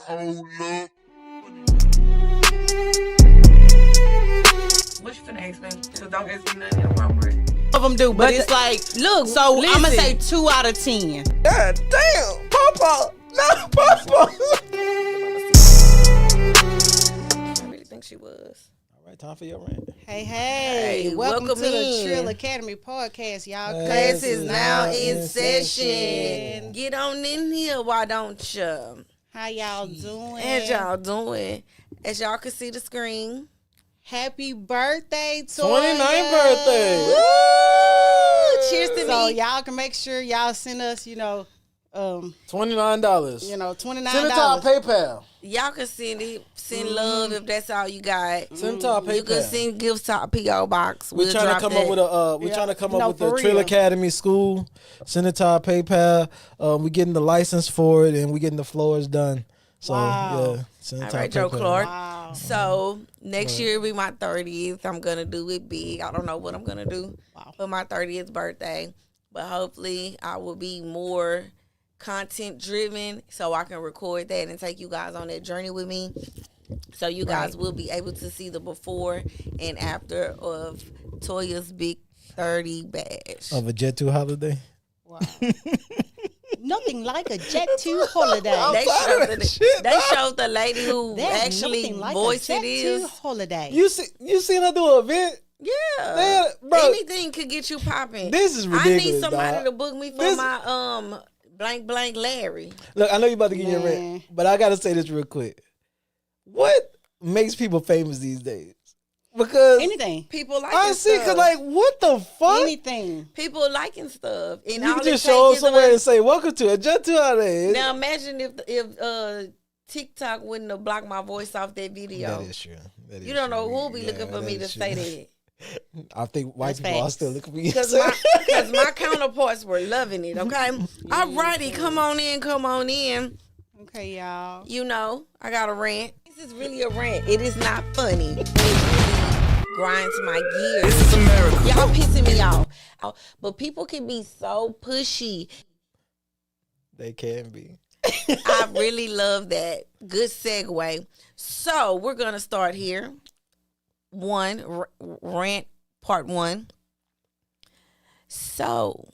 Hold up. What you finna ask me? So don't ask me nothing inappropriate. Of them do, but it's like, look, so I'm gonna say 2 out of 10. God damn, Papa, no, Papa. I really think she was. All right, time for your rant. Hey, welcome to the Trill Academy podcast, y'all. Class is now in session. Get on in here, why don't you? How y'all doing? As y'all doing. As y'all can see the screen. Happy birthday, Toya. 29th birthday. Woo! Cheers to So me. y'all can make sure y'all send us, $29. $29. Send it to our PayPal. Y'all can send love if that's all you got. Send it to our PayPal. You can send gifts to our P.O. box. We're trying to come up with a the Trill Academy school. Send it to our PayPal. We getting the license for it and we getting the floors done. So Wow. yeah, send it All to right, our Joe PayPal. Clark. Wow. So next year will be my 30th. I'm gonna do it big. I don't know what I'm gonna do for my 30th birthday, but hopefully I will be more content driven so I can record that and take you guys on that journey with me. So you guys will be able to see the before and after of Toya's big 30 bash. Of a Jet 2 holiday. Wow. Nothing like a Jet 2 holiday. They showed the lady who There's actually nothing like voiced a it Jet 2 is. holiday. You seen her do an event? Yeah. Bro, anything could get you popping. this is I ridiculous, need somebody dog. to book me for my blank Larry. Look, I know you about to get your rant, but I gotta say this real quick. What makes people famous these days? Because Anything. People liking honestly, stuff. cause like, what the fuck? Anything. People liking stuff. And You all can it just show up takes is somewhere a- and say, "Welcome to a Jet 2 holiday." Now imagine if TikTok wouldn't have blocked my voice off that video. That is true. You don't know who'll be looking for me to say that. I think white That's people are facts. still looking for you. Because my counterparts were loving it, okay? Alrighty, come on in. Okay, y'all. You know, I got a rant. This is really a rant. It is not funny. It really grinds my gears. This is America. Y'all pissing me off. But people can be so pushy. They can be. I really love that. Good segue. So we're going to start here. Rant part 1. So,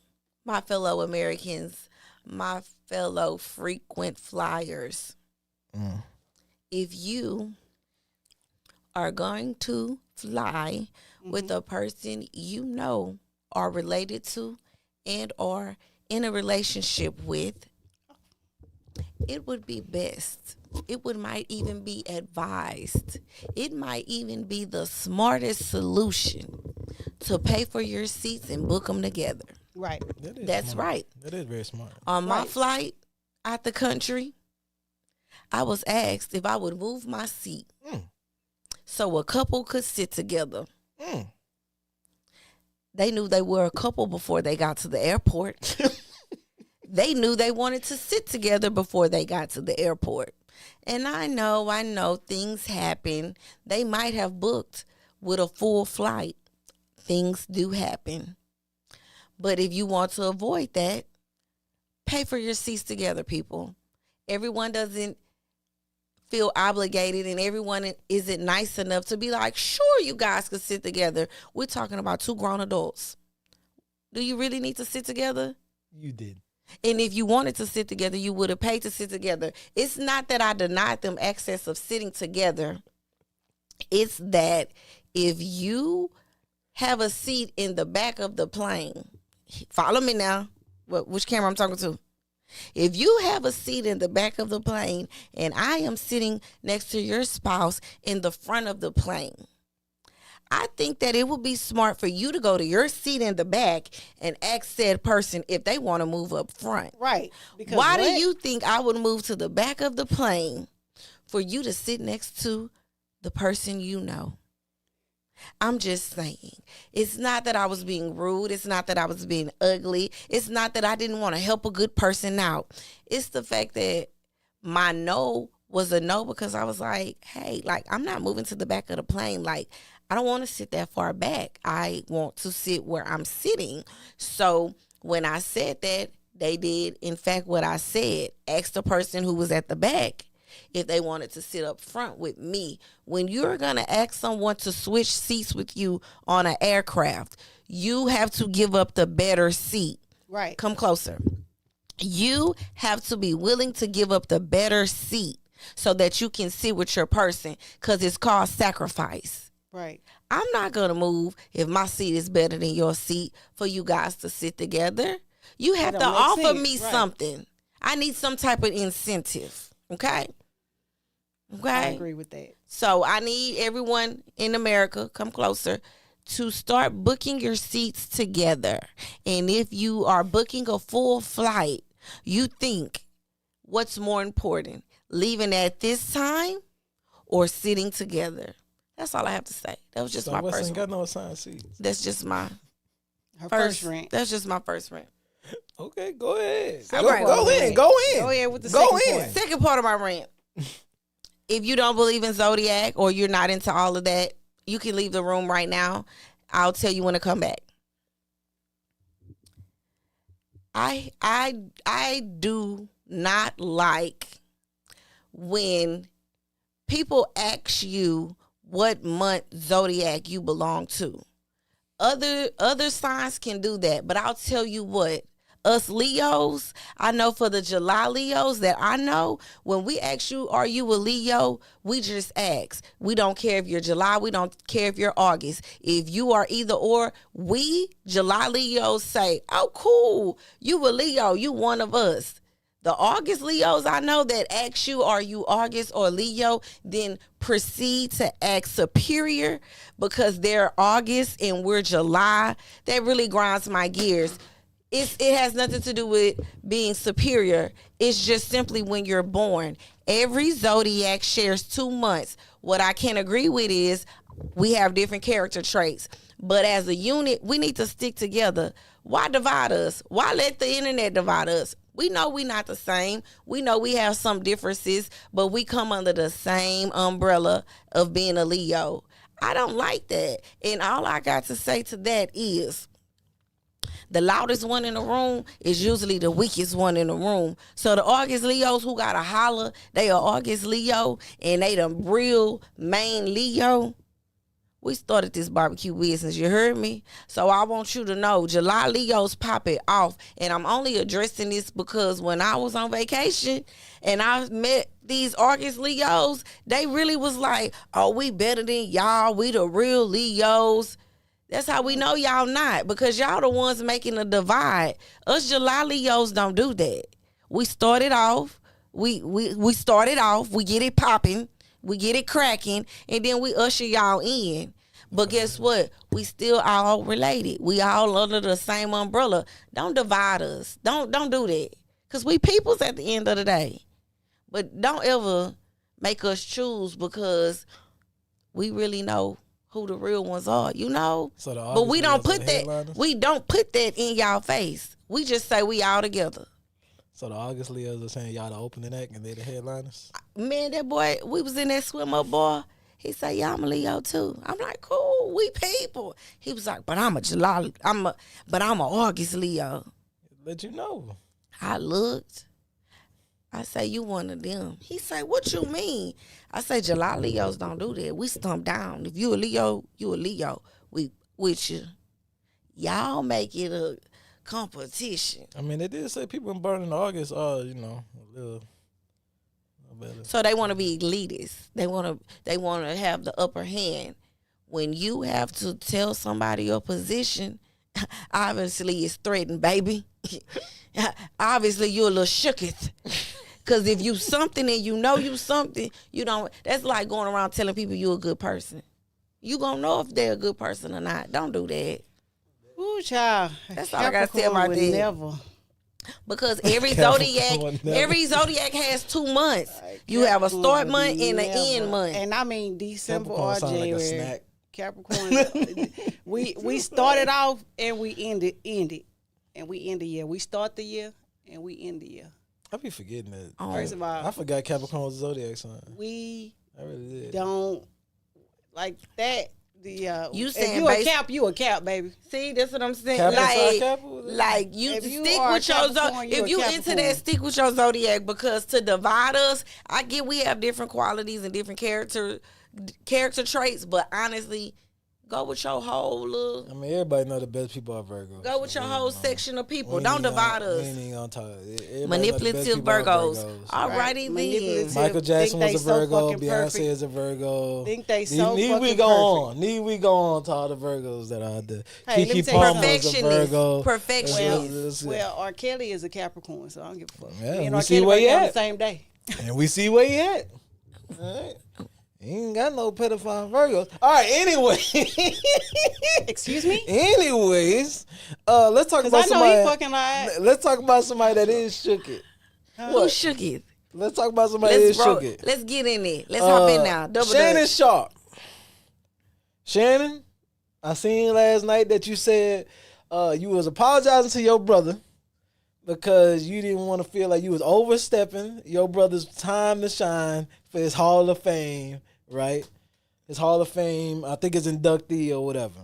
my fellow Americans, my fellow frequent flyers, if you are going to fly with a person you know are related to and are in a relationship with, it would be best. Might even be advised. It might even be the smartest solution to pay for your seats and book them together. Right. That's smart. right. That is very smart. On my flight out the country, I was asked if I would move my seat so a couple could sit together. They knew they were a couple before they got to the airport. They knew they wanted to sit together before they got to the airport. And I know things happen. They might have booked with a full flight. Things do happen. But if you want to avoid that, pay for your seats together, people. Everyone doesn't feel obligated and everyone isn't nice enough to be like, sure, you guys could sit together. We're talking about 2 grown adults. Do you really need to sit together? You did. And if you wanted to sit together, you would have paid to sit together. It's not that I denied them access of sitting together. It's that if you have a seat in the back of the plane, follow me now, which camera I'm talking to. If you have a seat in the back of the plane and I am sitting next to your spouse in the front of the plane, I think that it would be smart for you to go to your seat in the back and ask said person if they want to move up front. Right. Because Why do you think I would move to the back of the plane for you to sit next to the person you know? I'm just saying. It's not that I was being rude. It's not that I was being ugly. It's not that I didn't want to help a good person out. It's the fact that my no was a no because I was like, hey, like, I'm not moving to the back of the plane. Like, I don't want to sit that far back. I want to sit where I'm sitting. So when I said that, they did, in fact, what I said. Asked the person who was at the back if they wanted to sit up front with me. When you're going to ask someone to switch seats with you on an aircraft, you have to give up the better seat. Right. Come closer. You have to be willing to give up the better seat so that you can sit with your person, because it's called sacrifice. Right. I'm not going to move if my seat is better than your seat for you guys to sit together. You have to offer me something. I need some type of incentive. Okay? Okay? I agree with that. So I need everyone in America, come closer, to start booking your seats together. And if you are booking a full flight, you think, what's more important, leaving at this time or sitting together? That's all I have to say. That was just my first ain't got no assigned seats. That's just my first rant. That's just my first rant. Okay, go ahead. Go in. Go ahead with the second part. Second part of my rant. If you don't believe in Zodiac or you're not into all of that, you can leave the room right now. I'll tell you when to come back. I do not like when people ask you what month Zodiac you belong to. Other signs can do that, but I'll tell you what. Us Leos, I know for the July Leos that I know, when we ask you, are you a Leo? We just ask. We don't care if you're July. We don't care if you're August. If you are either or, we July Leos say, oh, cool. You a Leo. You one of us. The August Leos I know that ask you, are you August or Leo, then proceed to act superior because they're August and we're July. That really grinds my gears. It has nothing to do with being superior. It's just simply when you're born. Every zodiac shares 2 months. What I can agree with is we have different character traits. But as a unit, we need to stick together. Why divide us? Why let the internet divide us? We know we're not the same. We know we have some differences, but we come under the same umbrella of being a Leo. I don't like that. And all I got to say to that is, the loudest one in the room is usually the weakest one in the room. So the August Leos who got to holler, they are August Leo, and they the real main Leo. We started this barbecue business, you heard me? So I want you to know, July Leos pop it off. And I'm only addressing this because when I was on vacation and I met these August Leos, they really was like, oh, we better than y'all. We the real Leos. That's how we know y'all not, because y'all the ones making a divide. Us July Leos don't do that. We started off, we started off, we get it popping, we get it cracking, and then we usher y'all in. But guess what? We still all related. We all under the same umbrella. Don't divide us. Don't do that. Because we peoples at the end of the day. But don't ever make us choose because we really know who the real ones are, you know? So but we don't put that. We don't put that in y'all face. We just say we all together. So the August Leos are saying y'all the opening act and they the headliners? Man, that boy, we was in that swim up bar. He said, yeah, I'm a Leo too. I'm like, cool, we people. He was like, but I'm a July, I'm a August Leo. Let you know. I looked. I say, you one of them. He say, what you mean? I say, July Leos don't do that. We stump down. If you a Leo, you a Leo. We with you. Y'all make it a competition. I mean, they did say people in Burning August are, you know, a little better. So they want to be elitists. They want to have the upper hand. When you have to tell somebody your position, obviously it's threatened, baby. Obviously you're a little shooketh. Because if you something and you know you something, you don't. That's like going around telling people you a good person. You gonna know if they're a good person or not. Don't do that. Ooh, child. That's all I gotta say about that. Never. Because every zodiac has 2 months. You have a start month and an end month. And I mean December or January. Like a snack. Capricorn. we started off and we ended. And we end the year. We start the year and we end the year. I be forgetting that. First of all, I forgot Capricorn was zodiac sign. We I really did. Don't like that. You saying you a cap, baby. See, that's what I'm saying. Like you stick with your zodiac. If you into that, stick with your zodiac, because to divide us, I get we have different qualities and different character traits, but honestly, go with your whole look. I mean, everybody know the best people are Virgos. Go with your whole section of people. Don't divide us. We ain't gonna talk. Manipulative Virgos. Alrighty then. Michael Jackson was a Virgo. Beyonce is a Virgo. Think they so Need we go on to all the Virgos that are there. Kiki Palmer is a Virgo. Perfectionist. Well, R. Kelly is a Capricorn, so I don't give a fuck. Yeah, and we see where he at. On the same day. And we see where he at. All right. He ain't got no pedophile Virgos. All right, anyway. Excuse me? Anyways, let's talk about somebody. I know he fucking lied. Let's talk about somebody that is shook it. Who shook it? Let's talk about somebody that is shook it. Let's get in it. Let's hop in now. Shannon Sharpe. Shannon, I seen last night that you said you was apologizing to your brother because you didn't want to feel like you was overstepping your brother's time to shine for his Hall of Fame, right? His Hall of Fame, I think it's inductee or whatever.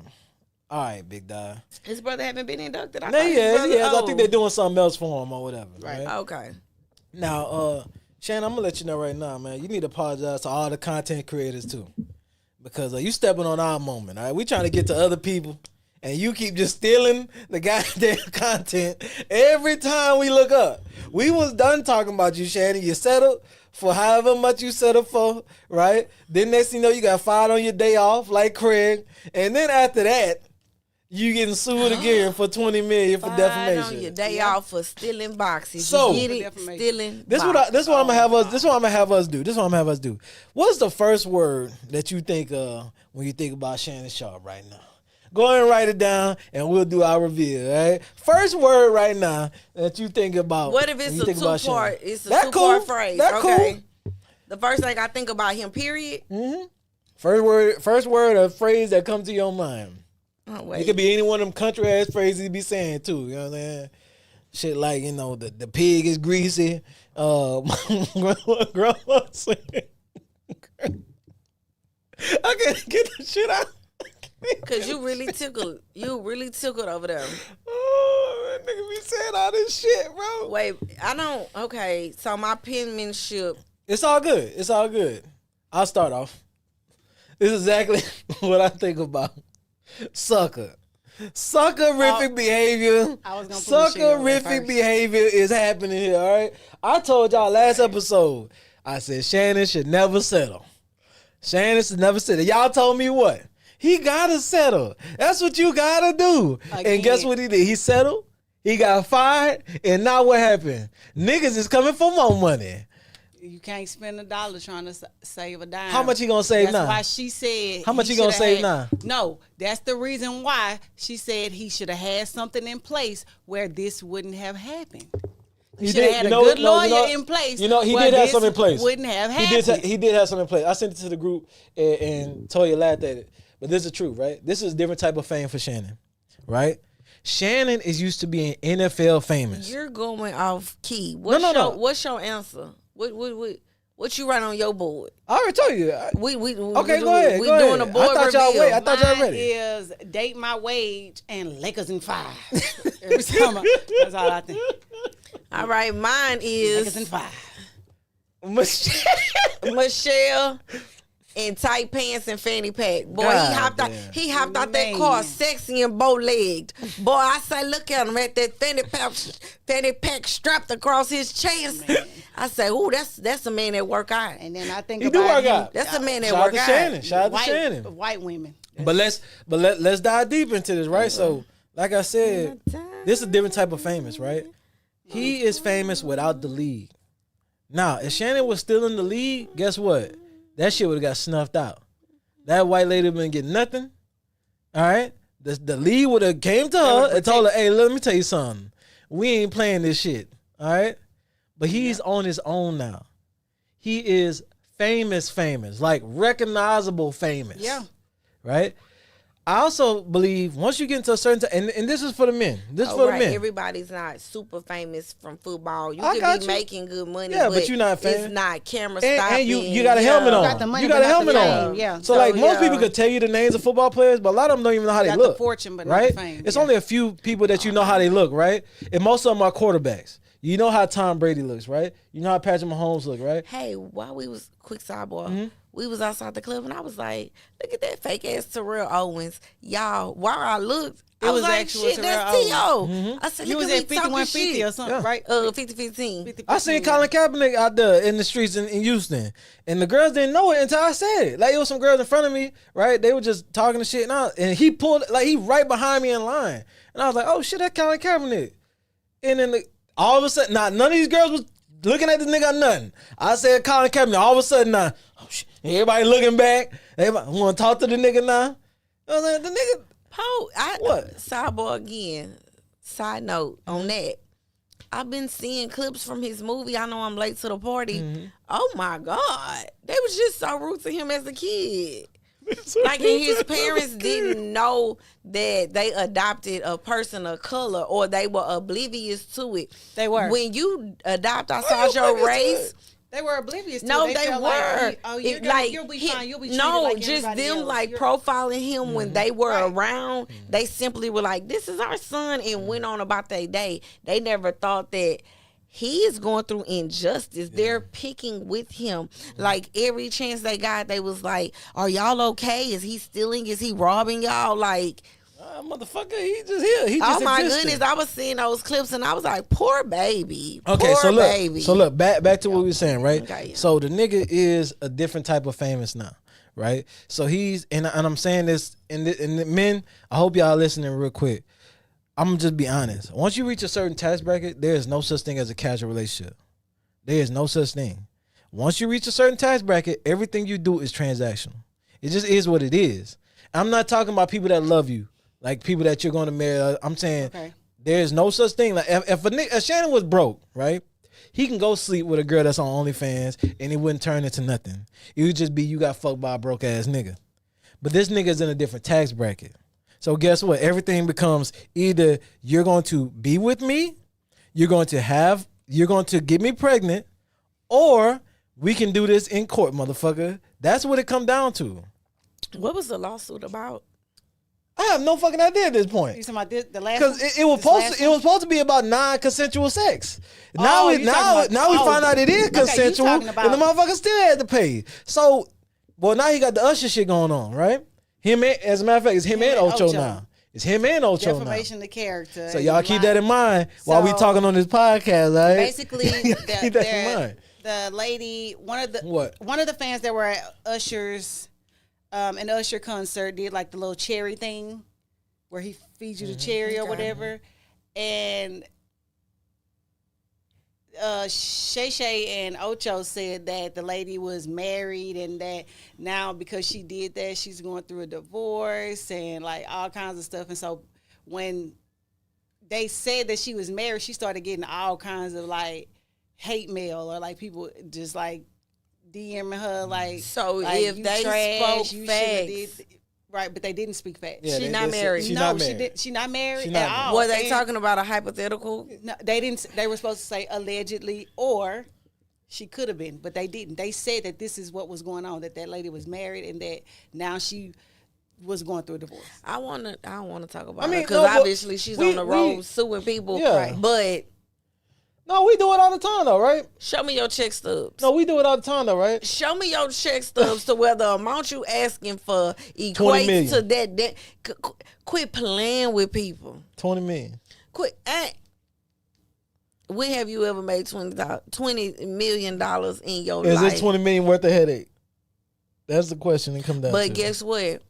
All right, big dog. His brother haven't been inducted? Yes. I think they're doing something else for him or whatever. Right? Okay. Now, Shannon, I'm going to let you know right now, man. You need to apologize to all the content creators, too. Because you stepping on our moment, all right? We trying to get to other people, and you keep just stealing the goddamn content every time we look up. We was done talking about you, Shannon. You settled for however much you settled for, right? Then next thing you know, you got fired on your day off like Craig. And then after that, you getting sued again for $20 million for defamation. On your day off for stealing boxes. So, you get it? Stealing this boxes. This what I'm gonna have us do. What's the first word that you think when you think about Shannon Sharpe right now? Go ahead and write it down, and we'll do our review. All right. First word right now that you think about. What if it's a two-part? It's a two-part phrase. That's cool. The first thing I think about him. Period. Mm-hmm. First word or phrase that comes to your mind. Oh, wait. It could be any one of them country ass phrases you be saying too. You know what I'm saying? Shit like, the pig is greasy. Grandma said. I can't get the shit out. Cause you really tickled over there. Oh, that nigga be saying all this shit, bro. Wait, okay, so my penmanship. It's all good. I'll start off. This is exactly what I think about. Suckerific behavior. Suckerific behavior is happening here, all right? I told y'all last episode, I said Shannon should never settle. Y'all told me what? He gotta settle. That's what you gotta do. Again. And guess what he did? He settled. He got fired. And now what happened? Niggas is coming for more money. You can't spend $1 trying to save a dime. How much he gonna save now? That's why she said. How much he gonna save now? No, that's the reason why she said he should have had something in place where this wouldn't have happened. He should have had a good lawyer in place. He did have something in place. Wouldn't have happened. He did have something in place. I sent it to the group, and Toya laughed at it. But this is true, right? This is a different type of fame for Shannon, right? Shannon is used to being NFL famous. You're going off key. What's your answer? What you write on your board? I already told you. Okay, go ahead. We doing a board review. I thought y'all ready. Is date my wage and Lakers in 5. Every time that's all I think. All right, mine is Lakers in 5. Michelle. In tight pants and fanny pack. Boy, he hopped out that car sexy and bow-legged. Boy, I say, look at him at that fanny pack strapped across his chest. Man. I say, ooh, that's a man that work out. And then I think he about do work out. That's a man that work out. Shout out to Shannon. White women. But let's dive deep into this, right? So, like I said, this is a different type of famous, right? He is famous without the league. Now, if Shannon was still in the league, guess what? That shit would have got snuffed out. That white lady been getting nothing. All right? The lead would have came to her and told her, hey, let me tell you something. We ain't playing this shit. All right? But he's on his own now. He is famous, like recognizable famous. Yeah. Right? I also believe once you get into a certain and this is for the men. This is for the men. Everybody's not super famous from football. You I can be making good money. Yeah, but you're not famous. It's not camera stopping. And you got a helmet on. You got a helmet on. Yeah. So like most people could tell you the names of football players, but a lot of them don't even know how they look. The fortune, but right? not the fame. It's only a few people that you know how they look, right? And most of them are quarterbacks. You know how Tom Brady looks, right? You know how Patrick Mahomes look, right? Hey, while we was quick sidebar, we was outside the club and I was like, look at that fake ass Terrell Owens. Y'all, while I looked, I was like, shit, that's T.O. I said, you was at 5150 or something, right? 50-15. I seen Colin Kaepernick out there in the streets in Houston, and the girls didn't know it until I said it. Like, it was some girls in front of me, right? They were just talking to shit, and he pulled, like, he right behind me in line. And I was like, oh, shit, that's Colin Kaepernick. And then all of a sudden, none of these girls was looking at this nigga or nothing. I said Colin Kaepernick. All of a sudden, oh, shit, everybody looking back. Everybody want to talk to the nigga now. I was like, the nigga. What? Sidebar again. Side note on that. I've been seeing clips from his movie. I know I'm late to the party. Oh my God. They was just so rude to him as a kid. Like, and his parents didn't know that they adopted a person of color or they were oblivious to it. They were. When you adopt outside your race. They were oblivious to it. No, they were. Like, you'll be fine. You'll be treated no, like just them else. like profiling him when they were around. They simply were like, "This is our son," and went on about their day. They never thought that he is going through injustice. They're picking with him. Like, every chance they got, they was like, "Are y'all okay? Is he stealing? Is he robbing y'all?" Like. Motherfucker, he just here. He just my existed. goodness, I was seeing those clips and I was like, poor baby. Okay, poor so look, baby. back to what we were saying, right? Okay, yeah. So the nigga is a different type of famous now, right? So he's and I'm saying this, and the men, I hope y'all listening real quick. I'm gonna just be honest. Once you reach a certain tax bracket, there is no such thing as a casual relationship. There is no such thing. Once you reach a certain tax bracket, everything you do is transactional. It just is what it is. I'm not talking about people that love you. Like people that you're going to marry. I'm saying there's no such thing. Like if Shannon was broke, right? He can go sleep with a girl that's on OnlyFans and it wouldn't turn into nothing. It would just be you got fucked by a broke ass nigga. But this nigga's in a different tax bracket. So guess what? Everything becomes either you're going to be with me, you're going to get me pregnant, or we can do this in court, motherfucker. That's what it come down to. What was the lawsuit about? I have no fucking idea at this point. You talking about the last? Because it was supposed to be about non-consensual sex. Now we find out it is consensual, and the motherfucker still had to pay. So, now he got the Usher shit going on, right? As a matter of fact, it's him and Ocho now. It's him and Ocho now. Defamation of character. So y'all keep that in mind while we talking on this podcast, right? Basically, keep that in mind. The lady, one of the fans that were at Usher's. An Usher concert did like the little cherry thing where he feeds you the cherry or whatever. And Shay and Ocho said that the lady was married and that now because she did that, she's going through a divorce and like all kinds of stuff. And so when they said that she was married, she started getting all kinds of like hate mail or like people just like DMing her like, so like, if they trash, spoke facts, right? But they didn't speak facts. Yeah, she's not married. She not married at all. Were they talking about a hypothetical? No, they didn't. They were supposed to say allegedly or she could have been, but they didn't. They said that this is what was going on. That lady was married and that now she was going through a divorce. I don't want to talk about her because obviously she's on the road suing people. Yeah. Right. But. No, we do it all the time, though, right? Show me your check stubs. No, we do it all the time, though, right? Show me your check stubs to where the amount you asking for equates to that. Quit playing with people. 20 million. Quit. When have you ever made $20 million in your life? Is it $20 million worth of headache? That's the question that comes down to. But guess what?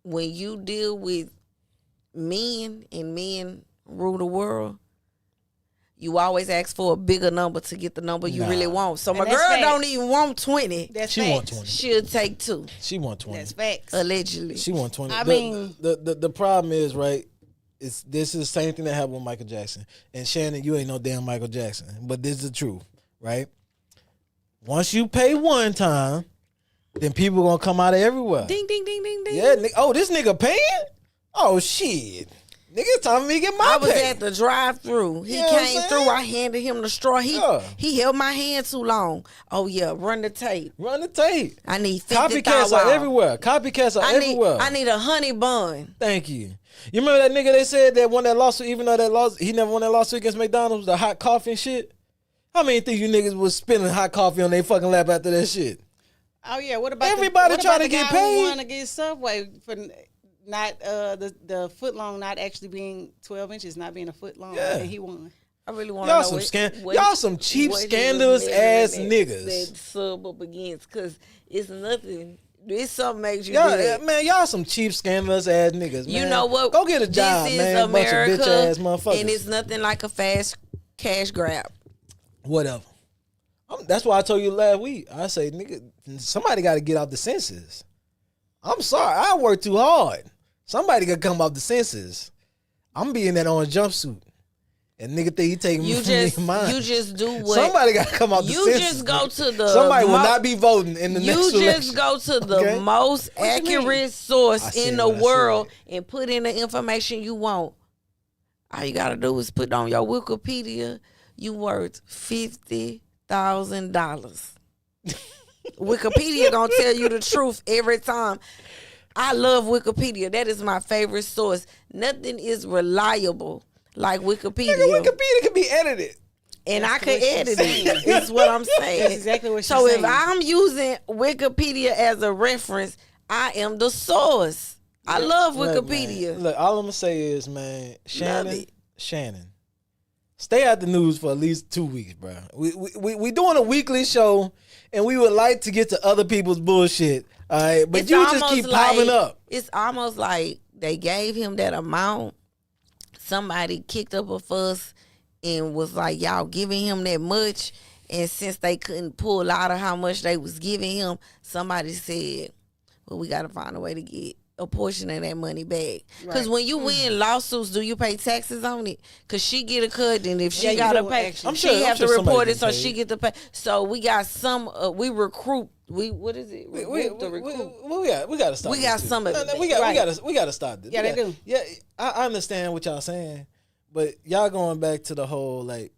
When you deal with men and men rule the world, you always ask for a bigger number to get the number you really want. So my girl don't even want 20. She want 20. She'll take 2. She want 20. That's facts. Allegedly. She want 20. I mean, the problem is, right, this is the same thing that happened with Michael Jackson. And Shannon, you ain't no damn Michael Jackson. But this is the truth, right? Once you pay one time, then people gonna come out of everywhere. Ding, ding, ding, ding, ding. Yeah, oh, this nigga paying? Oh, shit. Nigga, it's time for me to get my I was pay. at the drive-thru. He You know what I'm came saying? through. I handed him the straw. He held my hand too long. Oh, yeah, run the tape. Run the tape. I need 50 Copycats are everywhere. Copycats are everywhere. I need a honey bun. Thank you. You remember that nigga they said that won that lawsuit, even though he never won that lawsuit against McDonald's, the hot coffee and shit? How many think you niggas was spilling hot coffee on their fucking lap after that shit? Oh yeah, what about Everybody trying to get paid? Who won against Subway for not the foot long not actually being 12 inches, not being a foot long, and he won. I really want to know y'all some cheap, scandalous ass niggas. That sub up against, because it's nothing. It's something makes you Y'all, do that. man, y'all some cheap, scandalous ass niggas, man. You know what? Go get a job, this man. Is America, bunch of bitch ass motherfuckers. and it's nothing like a fast cash grab. Whatever. That's why I told you last week. I say, nigga, somebody got to get off the senses. I'm sorry. I work too hard. Somebody got to come off the senses. I'm being that orange jumpsuit. And nigga think he taking me from mine. You just do what. Somebody got to come off the senses. You just go to the. Somebody will not be voting in the next election. You just go to the most accurate source in the world and put in the information you want. All you got to do is put on your Wikipedia, you worth $50,000. Wikipedia gonna tell you the truth every time. I love Wikipedia. That is my favorite source. Nothing is reliable like Wikipedia. Nigga, Wikipedia can be edited. And I could edit it. That's what I'm saying. That's exactly what she's saying. So if saying. I'm using Wikipedia as a reference, I am the source. I love Wikipedia. Man, look, all I'm gonna say is, man, Shannon, stay out the news for at least 2 weeks, bro. We doing a weekly show, and we would like to get to other people's bullshit. All right, but you just keep popping up. It's almost like they gave him that amount. Somebody kicked up a fuss and was like, y'all giving him that much. And since they couldn't pull out of how much they was giving him, somebody said, well, we got to find a way to get a portion of that money back. Because when you win lawsuits, do you pay taxes on it? Because she get a cut, and if she got to pay, she have to report it, so she get to pay. So we got some, we recruit. What is it? We got to stop. We got some of it. We got to stop this. Yeah, they do. Yeah, I understand what y'all saying, but y'all going back to the whole like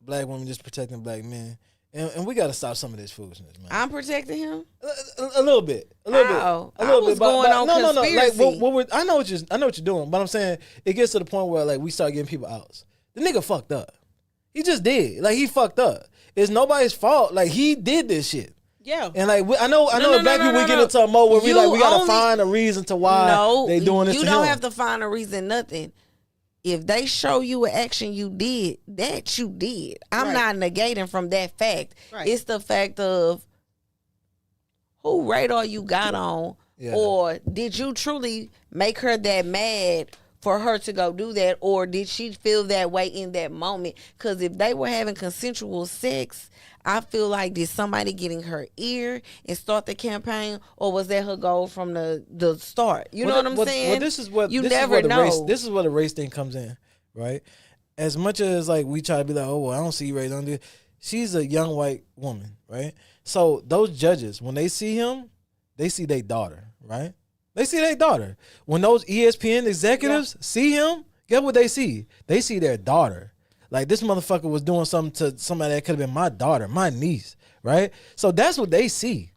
black women just protecting black men, and we got to stop some of this foolishness, man. I'm protecting him a little bit, a little bit. I was going on conspiracy. Like, I know what you're doing, but I'm saying it gets to the point where like we start getting people outs. The nigga fucked up. He just did. Like he fucked up. It's nobody's fault. Like he did this shit. Yeah, and like I know, black people we get into a mode where we gotta find a reason to why they doing this. You don't have to find a reason. Nothing. If they show you an action you did, that you did. I'm not negating from that fact. Right. It's the fact of who radar you got on, or did you truly make her that mad for her to go do that, or did she feel that way in that moment? Because if they were having consensual sex, I feel like, did somebody get in her ear and start the campaign, or was that her goal from the start? You know what I'm saying? Well, this is what you this never is where know. This is where the race thing comes in, right? As much as like we try to be like, oh, well, I don't see race on this. She's a young white woman, right? So those judges, when they see him, they see their daughter, right? They see their daughter. When those ESPN executives see him, guess what they see? They see their daughter. Like, this motherfucker was doing something to somebody that could have been my daughter, my niece, right? So that's what they see.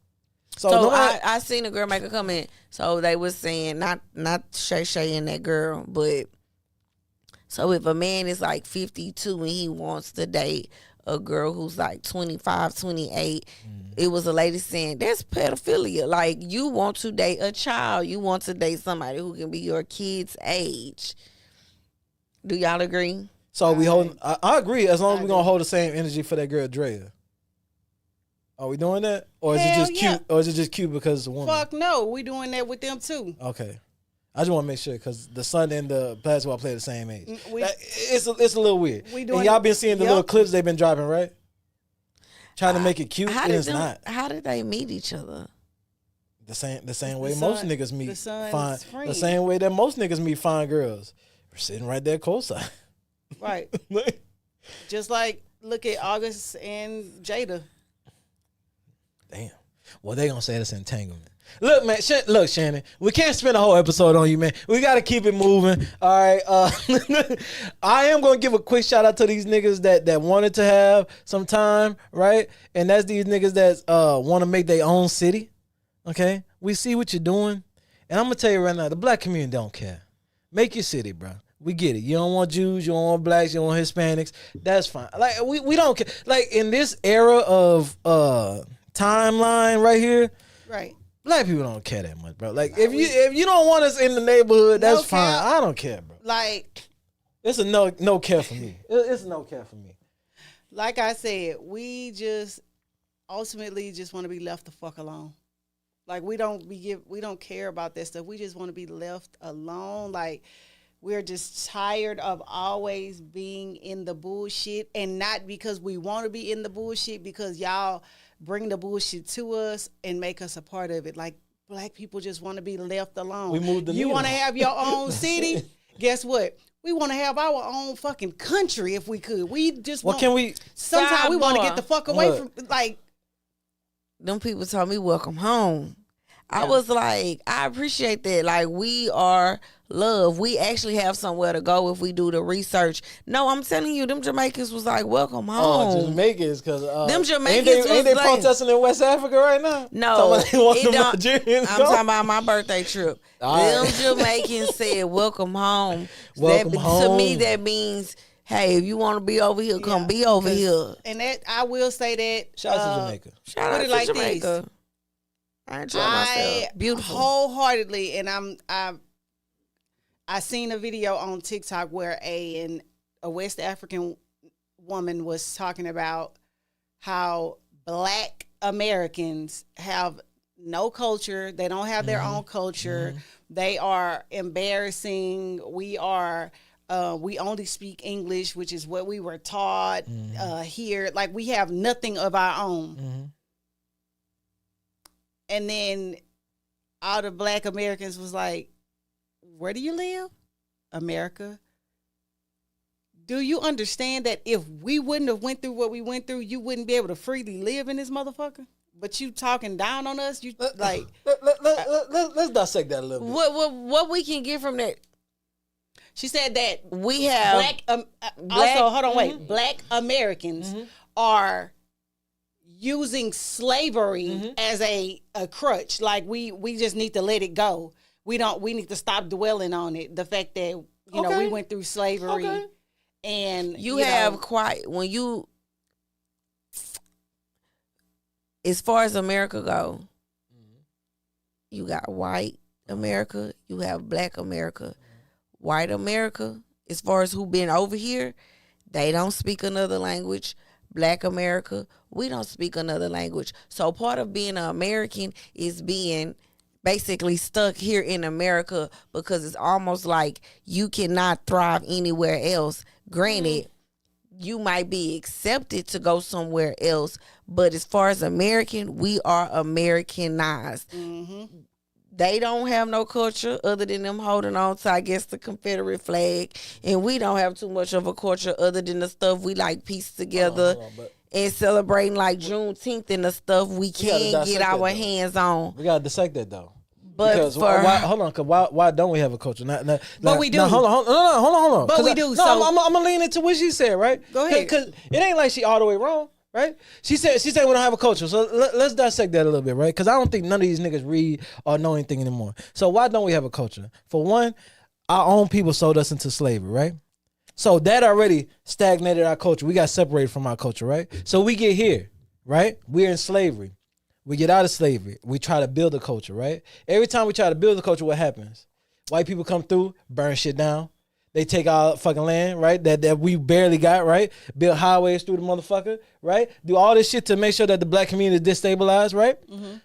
So I seen a girl make a comment. So they was saying, not Shay and that girl, but so if a man is like 52 and he wants to date a girl who's like 25, 28, it was a lady saying, that's pedophilia. Like, you want to date a child. You want to date somebody who can be your kid's age. Do y'all agree? So we hold. I agree. As long as we're gonna hold the same energy for that girl Drea. Are we doing that, or is it just cute? Or is it just cute because it's a woman? Fuck no, we doing that with them too. Okay, I just want to make sure because the son and the basketball play the same age. It's a little weird. And y'all been seeing the little clips they've been dropping, right? Trying to make it cute, and it's not. How did they meet each other? The same way most niggas meet fine. The same way that most niggas meet fine girls. We're sitting right there courtside. Right. Just like look at August and Jada. Damn. Well, they gonna say it's entanglement. Look, man. Look, Shannon. We can't spend a whole episode on you, man. We gotta keep it moving. All right. I am gonna give a quick shout out to these niggas that wanted to have some time, right? And that's these niggas that want to make their own city. Okay. We see what you're doing, and I'm gonna tell you right now, the black community don't care. Make your city, bro. We get it. You don't want Jews, you don't want blacks, you don't want Hispanics. That's fine. Like we don't care. Like in this era of timeline right here, right? Black people don't care that much, bro. Like if you don't want us in the neighborhood, that's fine. I don't care, bro. Like it's a no care for me. It's a no care for me. Like I said, we just ultimately just want to be left the fuck alone. Like we don't care about that stuff. We just want to be left alone. Like we're just tired of always being in the bullshit, and not because we want to be in the bullshit, because y'all bring the bullshit to us and make us a part of it. Like black people just want to be left alone. We moved the You want to have your own city? Guess what? We want to have our own fucking country if we could. We just can we? Sometimes we want to get the fuck away from like. Them people told me welcome home. I was like, I appreciate that. Like, we are love. We actually have somewhere to go if we do the research. No, I'm telling you, them Jamaicans was like, welcome home. Oh, Jamaicans, because them Jamaicans ain't they protesting in West Africa right now? No, I'm talking about my birthday trip. Them Jamaicans said, welcome home. Welcome home. To me, that means, hey, if you want to be over here, come be over here. And that I will say that. Shout out to Jamaica. Shout out to Jamaica. I enjoy myself. Beautiful. Wholeheartedly, and I seen a video on TikTok where a West African woman was talking about how black Americans have no culture. They don't have their own culture. Mm-hmm. They are embarrassing. We only speak English, which is what we were taught here. Like we have nothing of our own. Mm-hmm. And then all the black Americans was like, where do you live? America. Do you understand that if we wouldn't have went through what we went through, you wouldn't be able to freely live in this motherfucker? But you talking down on us? You like let's dissect that a little bit. What we can get from that? She said that we have black also, hold on, wait. Black Americans are using slavery as a crutch. Like we just need to let it go. We need to stop dwelling on it. The fact that you know we went through slavery and you have quite when you as far as America go, you got white America, you have black America. White America, as far as who been over here, they don't speak another language. Black America, we don't speak another language. So part of being an American is being basically stuck here in America because it's almost like you cannot thrive anywhere else. Granted, you might be accepted to go somewhere else, but as far as American, we are Americanized. They don't have no culture other than them holding on to, I guess, the Confederate flag. And we don't have too much of a culture other than the stuff we like piece together and celebrating like Juneteenth and the stuff we can get our hands on. We got to dissect that, though. But because why don't we have a culture? But we do. Hold on. But we do. I'm going to lean into what she said, right? Go ahead. Because it ain't like she all the way wrong. Right? She said we don't have a culture. So let's dissect that a little bit, right? Because I don't think none of these niggas read or know anything anymore. So why don't we have a culture? For one, our own people sold us into slavery, right? So that already stagnated our culture. We got separated from our culture, right? So we get here, right? We're in slavery. We get out of slavery. We try to build a culture, right? Every time we try to build a culture, what happens? White people come through, burn shit down. They take our fucking land, right? That we barely got, right? Build highways through the motherfucker, right? Do all this shit to make sure that the black community is destabilized, right?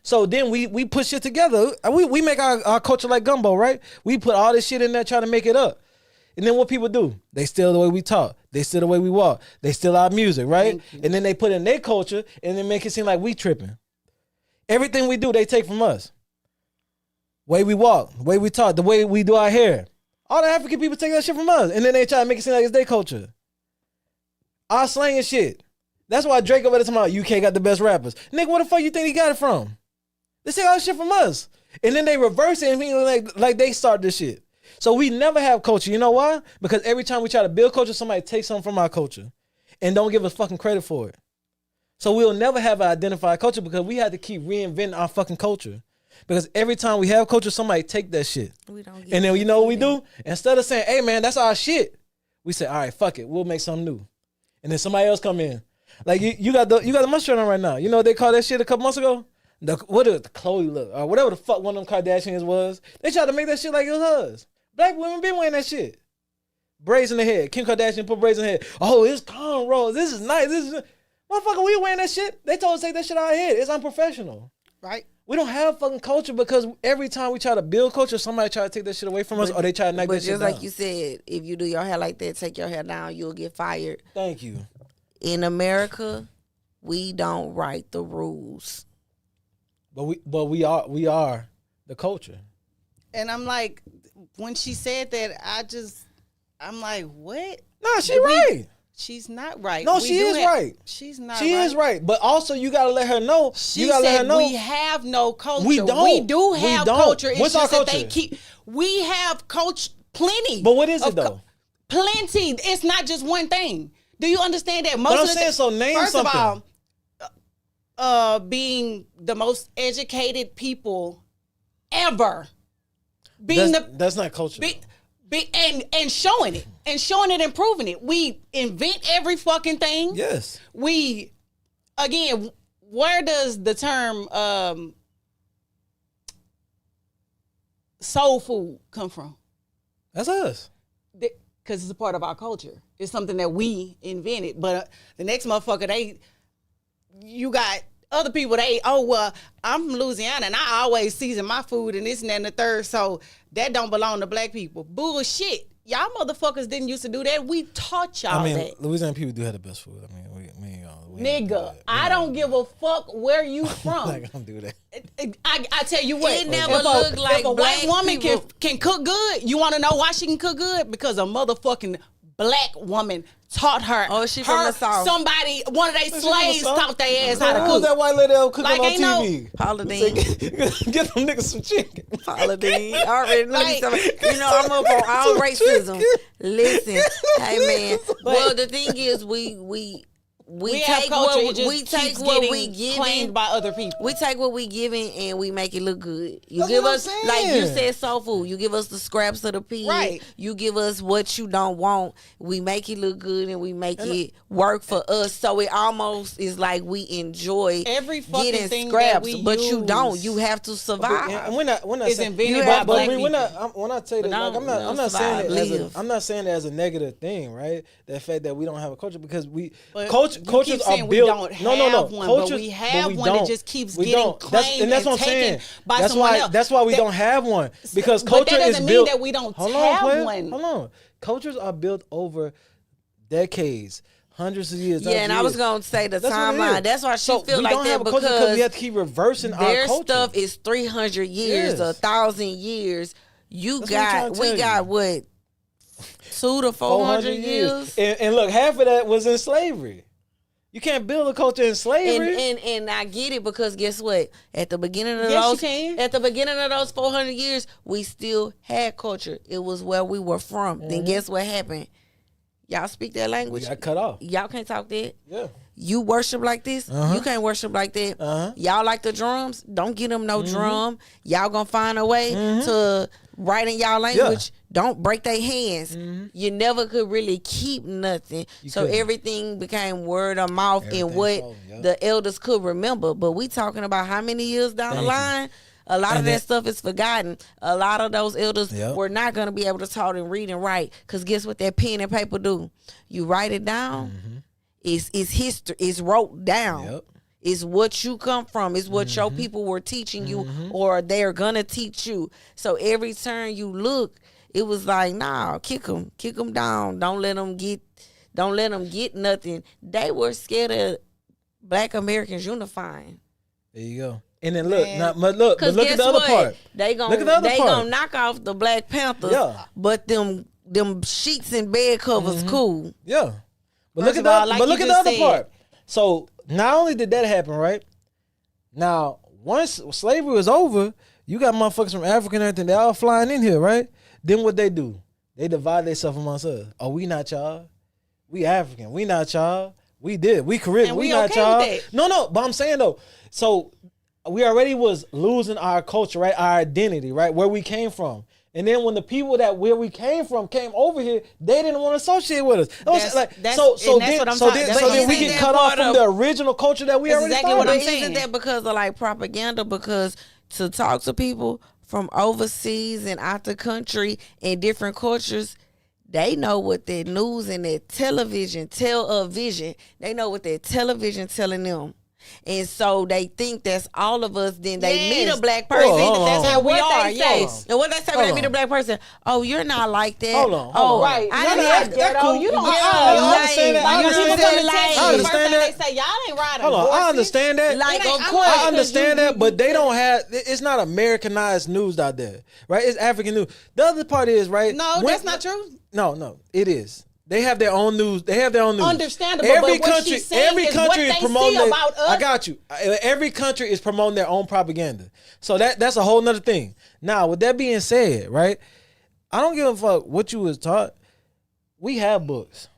So then we put shit together. We make our culture like gumbo, right? We put all this shit in there trying to make it up. And then what people do? They steal the way we talk. They steal the way we walk. They steal our music, right? And then they put in their culture and then make it seem like we tripping. Everything we do, they take from us. Way we walk, the way we talk, the way we do our hair. All the African people take that shit from us. And then they try to make it seem like it's their culture. Our slang and shit. That's why Drake over there talking about UK got the best rappers. Nigga, where the fuck you think he got it from? They take all this shit from us. And then they reverse it and mean like they start this shit. So we never have culture. You know why? Because every time we try to build culture, somebody takes something from our culture and don't give us fucking credit for it. So we'll never have an identified culture because we have to keep reinventing our fucking culture. Because every time we have culture, somebody take that shit. We don't and then you know what we do? Instead of saying, hey man, that's our shit, we say, all right, fuck it, we'll make something new. And then somebody else come in. Like you got the mustard on right now. You know what they called that shit a couple months ago? What is the Chloe look? Or whatever the fuck one of them Kardashians was. They tried to make that shit like it was hers. Black women been wearing that shit. Braids in the head. Kim Kardashian put braids in the head. Oh, it's cornrows. This is nice. Motherfucker, we wearing that shit. They told us to take that shit out of our head. It's unprofessional. Right. We don't have fucking culture because every time we try to build culture, somebody try to take that shit away from us or they try to knock that shit down. But just like you said, if you do your hair like that, take your hair down, you'll get fired. Thank you. In America, we don't write the rules. But we are the culture. And I'm like, when she said that, I'm like, what? Nah, she right. She's not right. No, she is right. She's not She right. is right. But also you gotta let her know. She said we have no culture. We don't. We do have culture. It's What's just our that culture? We have culture plenty. But what is it though? Plenty. It's not just one thing. Do you understand that? But I'm saying, so name something. First of all, being the most educated people ever. That's not culture. And showing it. And showing it and proving it. We invent every fucking thing. Yes. We, again, where does the term soul food come from? That's us. Because it's a part of our culture. It's something that we invented. But the next motherfucker, you got other people, I'm from Louisiana and I always season my food and this and that and the third, so that don't belong to black people. Bullshit. Y'all motherfuckers didn't used to do that. We taught y'all that. Louisiana people do have the best food. I mean, we nigga, I don't give a fuck where you from. I'm not gonna do that. I tell you what, it never looked like if a white woman people can cook good, you want to know why she can cook good? Because a motherfucking black woman taught her. Oh, she from the South. Somebody, one of their slaves taught their ass how to cook. Who was that white lady that was cooking Like, on TV? Paula Dean. Get them niggas some chicken. Paula Dean. Already know you know I'm up on all racism. Listen, hey man. Well, the thing is, we take what we giving claimed by other people. We take what we giving and we make it look good. You That's give what us, I'm like you saying. said, soul food. You give us the scraps of the pig. Right. You give us what you don't want. We make it look good and we make it work for us. So it almost is like we enjoy every fucking getting thing scraps, that we but you use don't. You have to survive. And we're not It's saying, invented by black people. when I say that, like, I'm not saying it live. I'm not saying it as a negative thing, right? The fact that we don't have a culture because But cultures keep are saying built. we don't have No. one, Cultures, but we have we one that don't. just keeps We getting don't. claimed and that's what I'm taken saying. by That's someone why. else. That's why we don't have one because But culture that is doesn't built. mean that we don't Hold have on, player. one. Hold on. Cultures are built over decades, hundreds of years. Yeah, and I was gonna say the That's what it timeline. is. That's why she So feel we like don't that have a culture because we have to keep reversing our their culture. stuff is 300 years, Yes. 1,000 years. You That's what I'm trying to we tell got you. what 200 to 400 years. And look, half of that was in slavery. You can't build a culture in slavery. And I get it because guess what? At the beginning of Yes, those you can. at the beginning of those 400 years, we still had culture. It was where we were from. Then guess what happened? Y'all speak that language. We got cut off. Y'all can't talk that. Yeah. You worship like this. You can't worship like that. Y'all like the drums. Don't get them no drum. Y'all gonna find a way to write in y'all language. Don't break their hands. You never could really keep nothing. So couldn't. everything became word of mouth and what the elders could remember. But we talking about how many years down the line? A lot of that stuff is forgotten. A lot of those elders were not going to be able to talk and read and write. Because guess what that pen and paper do? You write it down. It's history. It's wrote down. It's what you come from. It's what your people were teaching you or they're going to teach you. So every turn you look, it was like, nah, kick them down. Don't let them get nothing. They were scared of Black Americans unifying. There you go. And then look, but look at the other what? part. They gonna knock off the Black Panthers. Yeah. But them sheets and bed covers cool. Yeah. But First look of all, at like the you other just said. part. So not only did that happen, right? Now once slavery was over, you got motherfuckers from Africa and everything. They all flying in here, right? Then what they do? They divide themselves amongst us. Oh, we not y'all. We African. We not y'all. We did. We Caribbean. We not okay y'all. with that. No. But I'm saying though, so we already was losing our culture, right? Our identity, right? Where we came from. And then when the people that where we came from came over here, they didn't want to associate with us. So then we get cut off from the original culture that we already exactly what I'm But saying. isn't that because of like propaganda? Because to talk to people from overseas and out the country and different cultures, they know what their news and their television vision. They know what their television telling them. And so they think that's all of us. Then they meet a black person. That's how we are. Yes. And what they say when they meet a black person? Oh, you're not like that. Hold on. Oh, Right. I didn't That's ghetto. cool. You don't I understand that. I understand that. They say y'all ain't riding. Hold on, I understand that. Like, of I'm course. I understand that, but they don't have. It's not Americanized news out there, right? It's African news. The other part is right. No, that's not true. No, it is. They have their own news. Understandable. Every but what country, she's saying every is country what is they promoting. see about us. I got you. Every country is promoting their own propaganda. So that's a whole nother thing. Now, with that being said, right? I don't give a fuck what you was taught. We have books.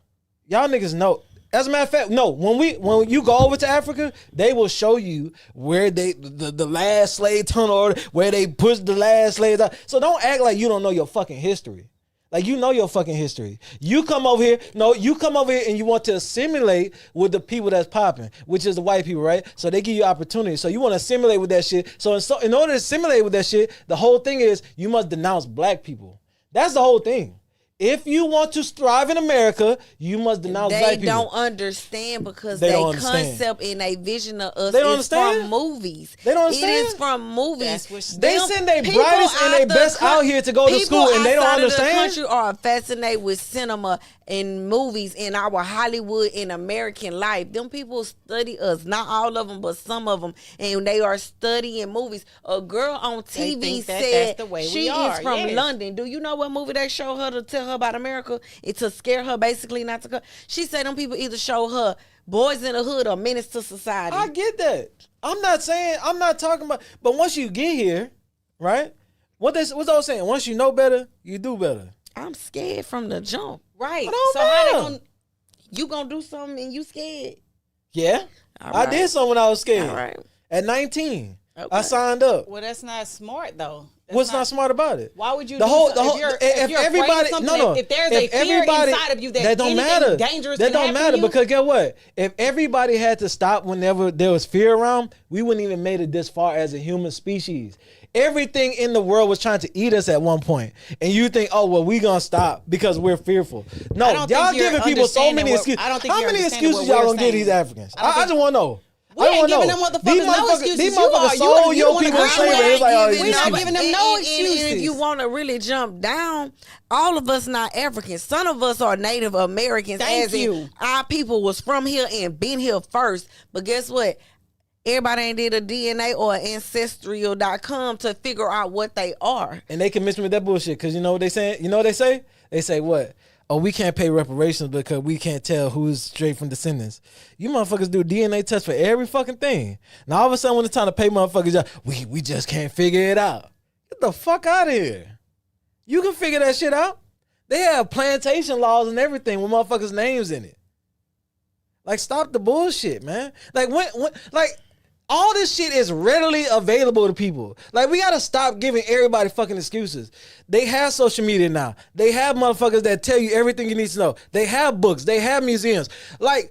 Y'all niggas know. As a matter of fact, no. When you go over to Africa, they will show you where the last slave tunnel, where they pushed the last slaves out. So don't act like you don't know your fucking history. Like, you know your fucking history. You come over here and you want to assimilate with the people that's popping, which is the white people, right? So they give you opportunity. So you want to assimilate with that shit. So in order to assimilate with that shit, the whole thing is you must denounce black people. That's the whole thing. If you want to thrive in America, you must denounce black people. They don't understand because They they don't understand. concept and they vision of us They don't is understand? from movies. They don't understand? It is from movies. That's what They send their brightest and their best out here to go to school, and they don't understand? People outside of the country are fascinated with cinema and movies in our Hollywood and American life. Them people study us. Not all of them, but some of them. And they are studying movies. A girl on TV think that said that's the way she we are, is from yes. London. Do you know what movie they show her to tell her about America? It's to scare her, basically, not to come. She said them people either show her Boys in the Hood or Menace to Society. I get that. I'm not talking about, but once you get here, right? What's I was saying? Once you know better, you do better. I'm scared from the jump. Right. don't So how they know. gonna? You gonna do something and you scared. Yeah. All I right. did something when I was scared. All right. At 19. Okay. I signed up. Well, that's not smart though. That's What's not smart about it? Why would you? The do whole, something? the whole, if you're afraid of everybody, something, no. if there's a fear inside of you that don't anything matter. dangerous that can don't happen matter to you, because guess what? If everybody had to stop whenever there was fear around, we wouldn't even made it this far as a human species. Everything in the world was trying to eat us at one point, and you think, oh well, we gonna stop because we're fearful. No, I don't think y'all you're giving people so many understanding what- excuses. I don't think How you're many understanding excuses what y'all we're gonna give these saying. Africans? I don't I think- just want to know. We ain't giving them These motherfuckers no excuses. These You are. motherfuckers You sold the your one people in that slavery. agree It's like, oh, with it. these We not excuses. giving them no And excuses. if you want to really jump down, all of us not Africans. Some of us are Native Americans. Thank as in you. our people was from here and been here first. But guess what? Everybody ain't did a DNA or ancestral.com to figure out what they are. And they can miss me with that bullshit because you know what they say? You know what they say? They say what? Oh, we can't pay reparations because we can't tell who's straight from descendants. You motherfuckers do DNA tests for every fucking thing. Now all of a sudden when it's time to pay motherfuckers, we just can't figure it out. Get the fuck out of here. You can figure that shit out. They have plantation laws and everything with motherfuckers' names in it. Like, stop the bullshit, man. Like when like all this shit is readily available to people. Like, we gotta stop giving everybody fucking excuses. They have social media now. They have motherfuckers that tell you everything you need to know. They have books. They have museums. Like,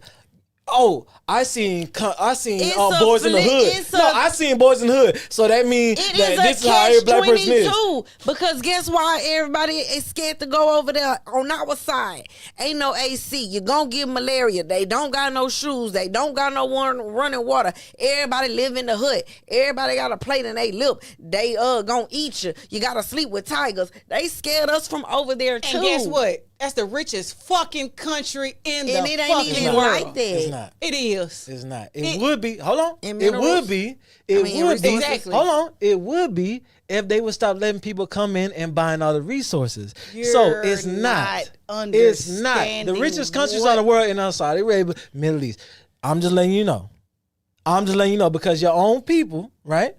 oh, I seen Boys in the Hood. I seen Boys in the Hood. So that means It that is this a is how every black person is. catch-22 because guess why everybody is scared to go over there on our side? Ain't no AC. You're gonna get malaria. They don't got no shoes. They don't got no running water. Everybody live in the hood. Everybody got a plate in their lip. They gonna eat you. You gotta sleep with tigers. They scared us from over there too. And guess what? That's the richest fucking country in the And it ain't fucking even world. like that. It's not. It is. It's not. It would be. Hold on. In It minerals? would be. It mean, would be. exactly. Hold on. It would be if they would stop letting people come in and buying all the resources. So You're it's not. not It's not. The understanding richest countries what- on the world in Saudi Arabia, Middle East. I'm just letting you know. I'm just letting you know because your own people, right?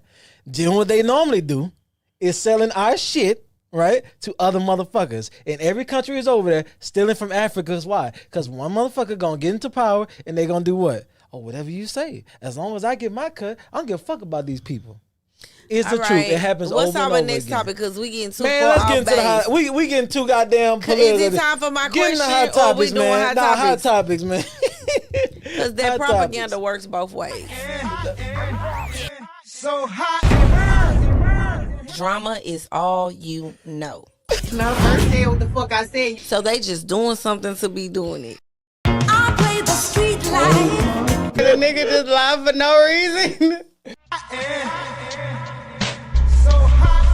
doing what they normally do, is selling our shit, right, to other motherfuckers. And every country is over there stealing from Africa. Why? Because one motherfucker gonna get into power and they gonna do what? Oh, whatever you say. As long as I get my cut, I don't give a fuck about these people. It's the truth. It happens over and over again. What's our next topic? Because we getting too man, far let's off get into the hot. We getting too goddamn political. Is it time for my Get question? into hot topics, or we doing man. hot topics? Hot topics, man. Because that Hot propaganda topics. works both ways. So hot. Drama is all you know. Now first say what the fuck I said. So they just doing something to be doing it. I play the street life. The nigga just lied for no reason. So hot.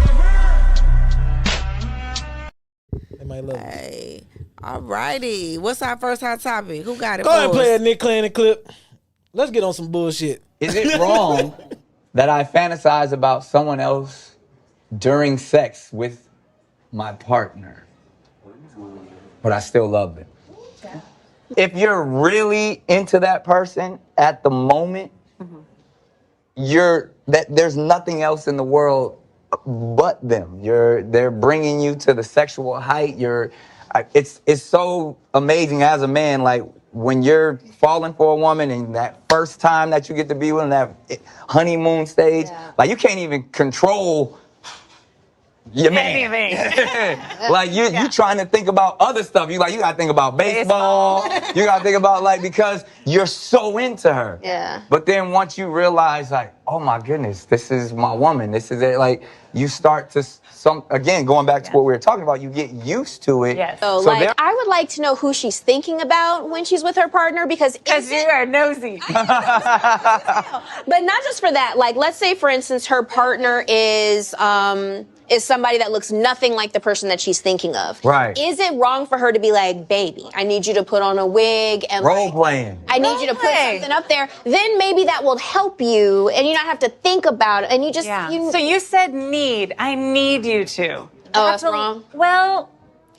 They might love it. Hey, all righty. What's our first hot topic? Who got it? Go ahead and for play us? that Nick Cannon clip. Let's get on some bullshit. Is it wrong that I fantasize about someone else during sex with my partner, but I still love them? If you're really into that person at the moment, there's nothing else in the world but them. They're bringing you to the sexual height. It's so amazing as a man, like when you're falling for a woman and that first time that you get to be with them, that honeymoon stage, like you can't even control your man. Like you trying to think about other stuff. You gotta think about baseball. You gotta think about because you're so into her. Yeah. But then once you realize oh my goodness, this is my woman. This is it. You start to again going back to what we were talking about. You get used to it. Yes. So I would like to know who she's thinking about when she's with her partner because you are nosy. But not just for that. Like, let's say, for instance, her partner is somebody that looks nothing like the person that she's thinking of. Right. Is it wrong for her to be like, baby, I need you to put on a wig and role playing? I need you to put something up there. Then maybe that will help you and you not have to think about it. And you just, So you said need. I need you to. Oh, that's wrong? Well,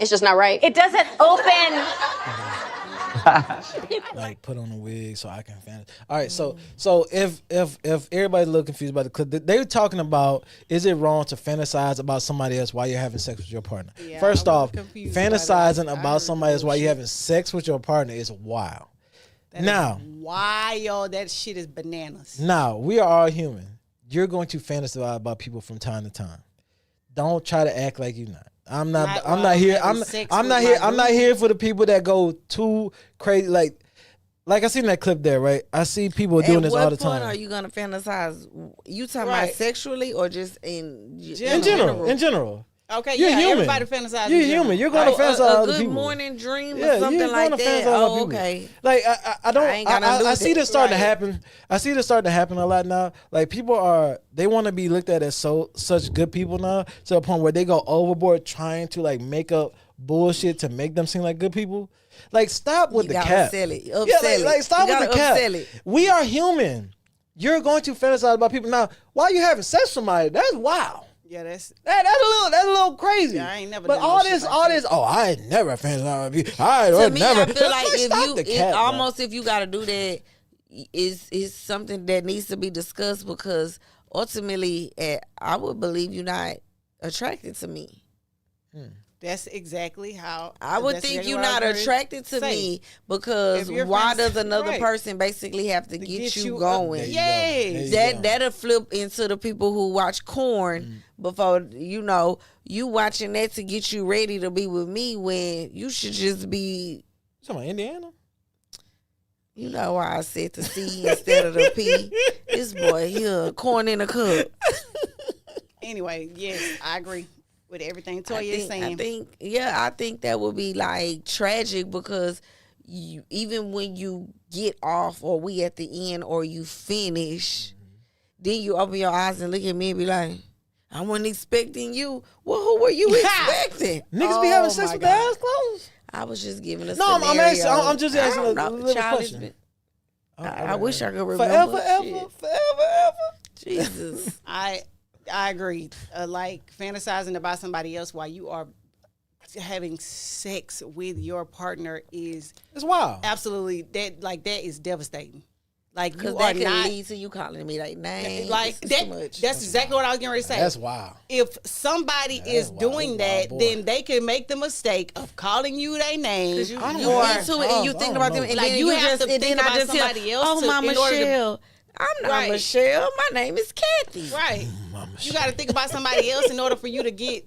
It's just not right. it doesn't open. Like put on a wig so I can fantasize. All right, so if everybody's a little confused about the clip, they were talking about, is it wrong to fantasize about somebody else while you're having sex with your partner? Yeah, First I'm off, confused about it. fantasizing I about heard somebody else while you're bullshit. having sex with your partner is wild. That Now, is wild. That shit is bananas. now we are all human. You're going to fantasize about people from time to time. Don't try to act like you're not. I'm not here. I'm not here for the people that go too crazy. Like I seen that clip there, right? I see people doing this all the At what point time. are you gonna fantasize? You talking Right. about sexually or just in In general. Okay, You're human. everybody fantasizes. You're human. You're going to fantasize about a other good people. morning dream or Yeah, something you're like going to that. fantasize about Oh, people. okay. Like I don't. I ain't got nothing to do I with see it. this starting to Right. happen. I see this starting to happen a lot now. Like people they want to be looked at as such good people now, to the point where they go overboard trying to make up bullshit to make them seem like good people. Like stop with You the gotta cap. upsell it. Yeah, Upsell like it. stop You with the gotta cap. upsell it. We are human. You're going to fantasize about people now. While you having sex with somebody, that's wild. Yeah, that's That's a little crazy. Yeah, I ain't never But done no all shit this, like all that. this. Oh, I ain't never fantasize about people. I To would me, never. I feel like Stop the cap, bro. almost if you got to do that, is something that needs to be discussed because ultimately, I would believe you're not attracted to me. that's exactly how I would that's think exactly you're what I not was gonna attracted to say. me because If you're why does fantasizing- another right. person basically have to get you going? There you go. Yes. There you That go. that'll flip into the people who watch corn before you watching that to get you ready to be with me when you should just be. You talking about Indiana? You know why I said the C instead of the P. This boy here, corn in a cup. Anyway, yes, I agree with everything Toya is saying. I think that would be tragic because even when you get off or we at the end or you finish, then you open your eyes and look at me and be like, I wasn't expecting you. Well, who were you expecting? Niggas be having sex my with their God. eyes closed. I was just giving a No, scenario. I'm just asking I a don't know. little Child, it's question. been- I wish I could remember. Forever. Jesus. I agree. Like fantasizing about somebody else while you are having sex with your partner is It's wild. absolutely that is devastating. Like Because you that are can not lead to you calling me like names. like It's that. too much. That's exactly what I was getting ready to say. That's wild. If somebody is wild. doing That's that, wild, boy. then they can make the mistake of calling you their name. Because you I don't into know. it and you I think don't about know. them, and Like, then you you have just to and think then I about just hear, somebody else oh, to- my in order to- Michelle. I'm not Right. Michelle. My name is Kathy. Right. You got to think about somebody else in order for you to be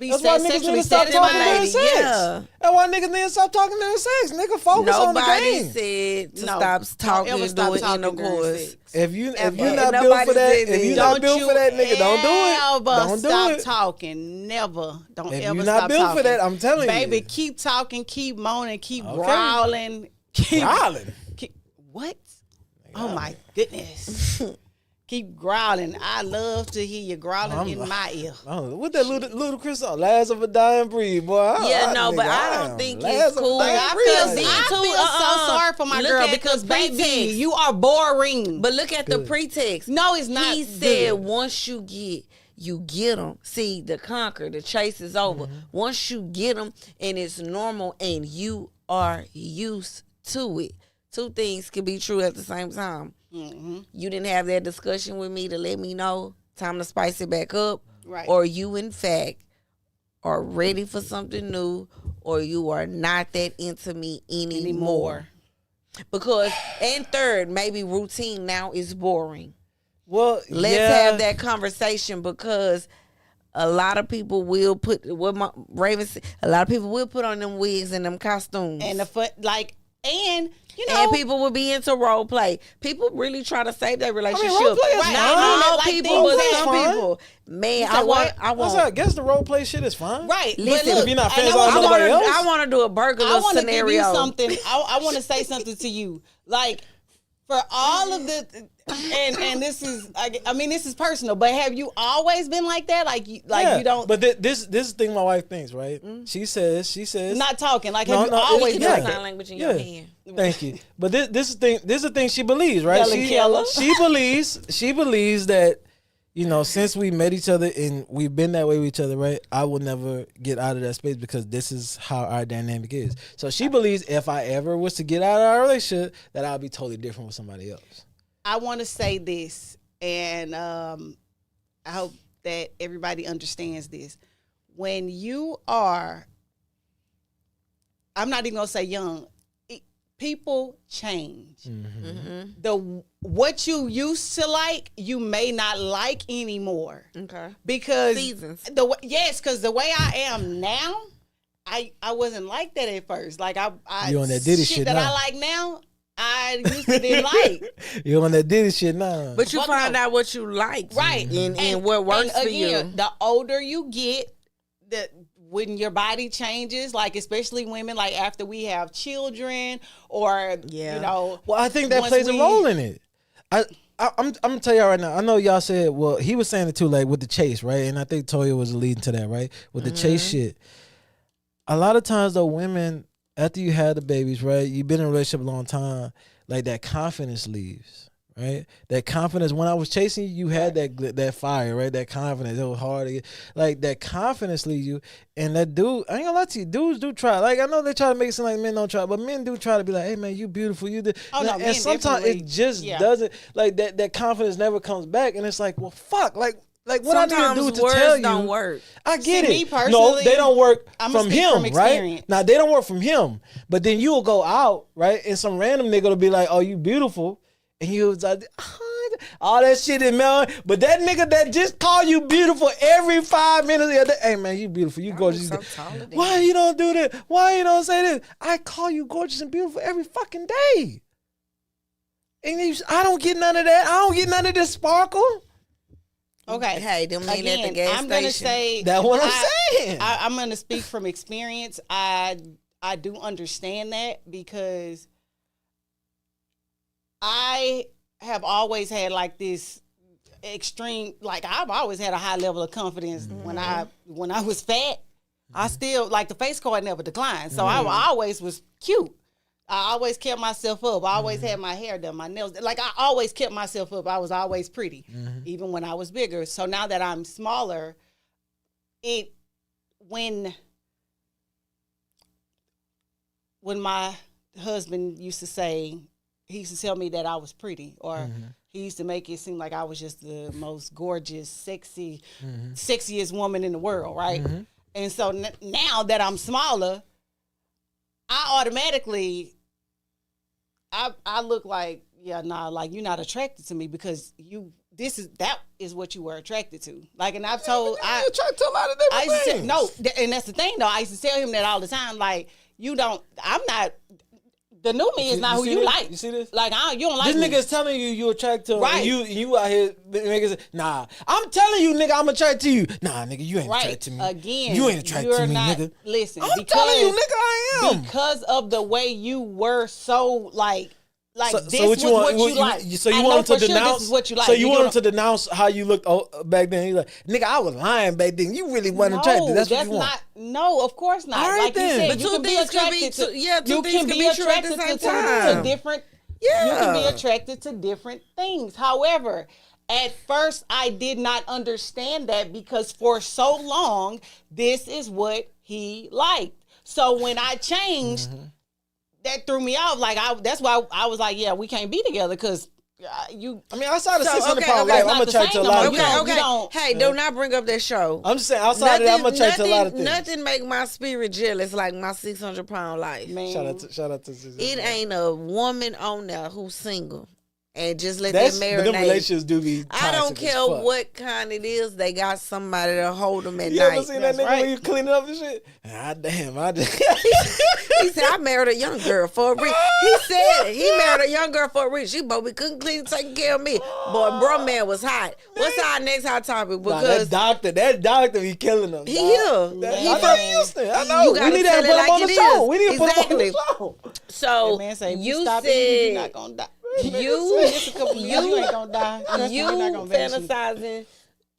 That's why niggas sexually need to stop talking during satisfied. sex. Yeah. That's why niggas need to stop talking during sex. Nigga, focus on the Nobody game. said to No. stop Don't talking ever and stop doing talking during intercourse. sex. If you're Ever. not built Nobody for that, said if you're that. not built for that, nigga, don't do it. Ever Don't do stop it. talking. Never. Don't If ever you're not stop built talking. for that, I'm telling you. Baby, keep talking, keep moaning, keep Okay. growling. Keep Growling. What? Oh my goodness. Keep growling. I love to hear you growling in my ear. What that ludicrous song? Last of a dying breed, boy. Yeah, no, nigga, but I don't am think last it's of a cool. dying I breed feel, out here. then I too, feel so sorry for my look girl at because, the baby, pretext. you are boring. But look at the pretext. No, it's not He good. said once you get them. See, the conquer, the chase is over. Once you get them and it's normal and you are used to it. Two things can be true at the same time. You didn't have that discussion with me to let me know time to spice it back up. Right. Or you, in fact, are ready for something new, or you are not that into me anymore. Because, and third, maybe routine now is boring. Well, Let's have that conversation, because a lot of people will put what my Raven said, a lot of people will put on them wigs and them costumes. And the foot, like, and you know, and people will be into role play. People really try to save their relationship. role play is Not fine. all Like, people, things but is some fine. people. Man, said what? I What's want. I guess the role play shit is fine. right. Listen, but look, if you're not and fans I of want- nobody else. I want to do a burglar I want to scenario. give you something. I want to say something to you. Like, for all of the, and this is, I mean, this is personal, but have you always been like that? Like you don't, But this is the thing my wife thinks, right? She says, not talking. Like, No, have you no, always You been can like do that? sign language in your hand. Thank you. But this is the thing she believes, right? Helen Keller. She believes that, you know, since we met each other and we've been that way with each other, right? I will never get out of that space because this is how our dynamic is. So she believes if I ever was to get out of our relationship, that I'll be totally different with somebody else. I want to say this, and I hope that everybody understands this. When you are, I'm not even gonna say young, people change. What you used to like, you may not like anymore. Okay. Because Seasons. because the way I am now, I wasn't like that at first. Like I You on that Diddy shit that now. I like now, I used to didn't like. You on that Diddy shit now. But you Fuck find no. out what you like, Right. And what works and for again, you. The older you get, when your body changes, like especially women, like after we have children, or Yeah. you know, Well, I think that once plays a we- role in it. I'm gonna tell y'all right now. I know y'all said, well, he was saying it too, like with the chase, right? And I think Toya was leading to that, right? With the chase shit. A lot of times, though, women, after you had the babies, right? You've been in a relationship a long time, like that confidence leaves, right? That confidence. When I was chasing you, you had that fire, right? That confidence. It was hard to get. Like that confidence leaves you, and that dude. I ain't gonna lie to you. Dudes do try. Like I know they try to make it seem like men don't try, but men do try to be like, "Hey man, you beautiful. You did." Oh, no, and men sometimes definitely- it just yeah. doesn't. Like that confidence never comes back, and it's like, well, fuck. Like what I need to Sometimes do to words tell you don't work. I get See, it. me personally, no, they don't work I'ma from speak him, from right? experience. Now they don't work from him, but then you'll go out, right? And some random nigga will be like, "Oh, you beautiful," and you was like, all that shit in man. But that nigga that just call you beautiful every 5 minutes, hey man, you beautiful, you gorgeous. so taller than Why you don't do that? Why you don't say this? I call you gorgeous and beautiful every fucking day, and I don't get none of that. I don't get none of this sparkle. Okay. Hey, them men at the Again, gas I'm gonna station. say That's what I'm saying. I'm gonna speak from experience. I do understand that because I have always had like this extreme, like I've always had a high level of confidence. When I was fat, I still like the face card never declined. So I always was cute. I always kept myself up. I always had my hair done, my nails. Like I always kept myself up. I was always pretty, even when I was bigger. So now that I'm smaller, when my husband used to say, he used to tell me that I was pretty, or he used to make it seem like I was just the most gorgeous, sexiest woman in the world, right? And so now that I'm smaller, I automatically, I look like, like you're not attracted to me because that is what you were attracted to. Like, and I've told, You attracted to a lot of different things. and that's the thing though. I used to tell him that all the time. Like, I'm not. The new me is not who you like. You see this? Like, you don't like this me. nigga's telling you attracted to him. Right. You out here, niggas. Nah, I'm telling you, nigga, I'm attracted to you. Nah, nigga, you ain't attracted to me. Again, you ain't attracted to me, nigga. Listen, I'm telling you, nigga, I am. Because of the way you were so like this so was what you like. So you I want know him to for sure denounce? this is what you like. So you want him gonna- to denounce how you looked back then? He's like, nigga, I was lying back then. You really wasn't attracted. That's what you want. No, of course not. All right, like then. you said, But you two can be things can attracted be to. true- yeah, two you things can can be be true at the attracted same to time. different. Yeah. You can be attracted to different things. However, at first, I did not understand that because for so long, this is what he liked. So when I changed, that threw me off. Like, that's why I was like, yeah, we can't be together because you. I mean, outside of So, 600-pound okay, life, I'm not the attracted to a same lot no of more. people. You don't- Hey, do not bring up that show. I'm just saying, outside of that, I'm attracted to a lot of things. Nothing make my spirit jealous like my 600-pound life. Man, Shout out to 600. It ain't a woman on there who's single and just let That's, that but them marinate. relationships do be I don't toxic as care fuck. what kind it is. They got somebody to hold them at You night. ever seen that nigga right. when you cleaning up and shit? Ah, damn, I just. He said, I married a young girl for a reason. He said he married a young girl for a reason. She both couldn't clean, taking care of me. Boy, bro, man was hot. What's our next hot topic? Nah, Because that doctor be killing them. he dog. here. That- He I know from- he Houston. I know. You We gotta need to tell put it him like on the it show. is. We need to put him on Exactly. the show. So that man say, if you stop eating, you're said not gonna die. you Just a couple years, you ain't gonna die. Trust me, you you're not gonna vanish. fantasizing.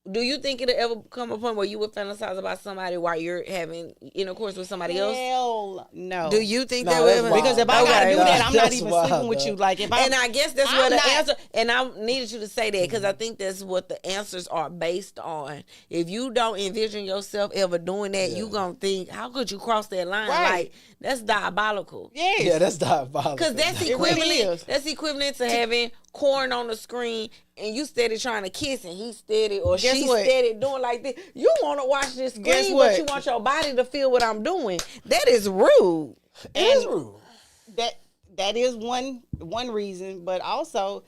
Do you think it'll ever come a point where you would fantasize about somebody while you're having intercourse with somebody else? Hell no. Do you think Nah, that will that's ever? wild. Because if I gotta Okay. do that, I'm not That's even wild, sleeping with dog. you. Like if I And I guess that's I'm where the not- answer. And I needed you to say that because I think that's what the answers are based on. If you don't envision yourself ever doing that, you gonna think, how could you cross that line? Right. Like that's diabolical. yes. Yeah, that's diabolical. Because that's It really equivalent. is. That's equivalent to having corn on the screen and you steady trying to kiss and he steady or Guess she what? steady doing like this. You want to watch this Guess screen, what? but you want your body to feel what I'm doing. That is rude. It is rude. That is one reason, but also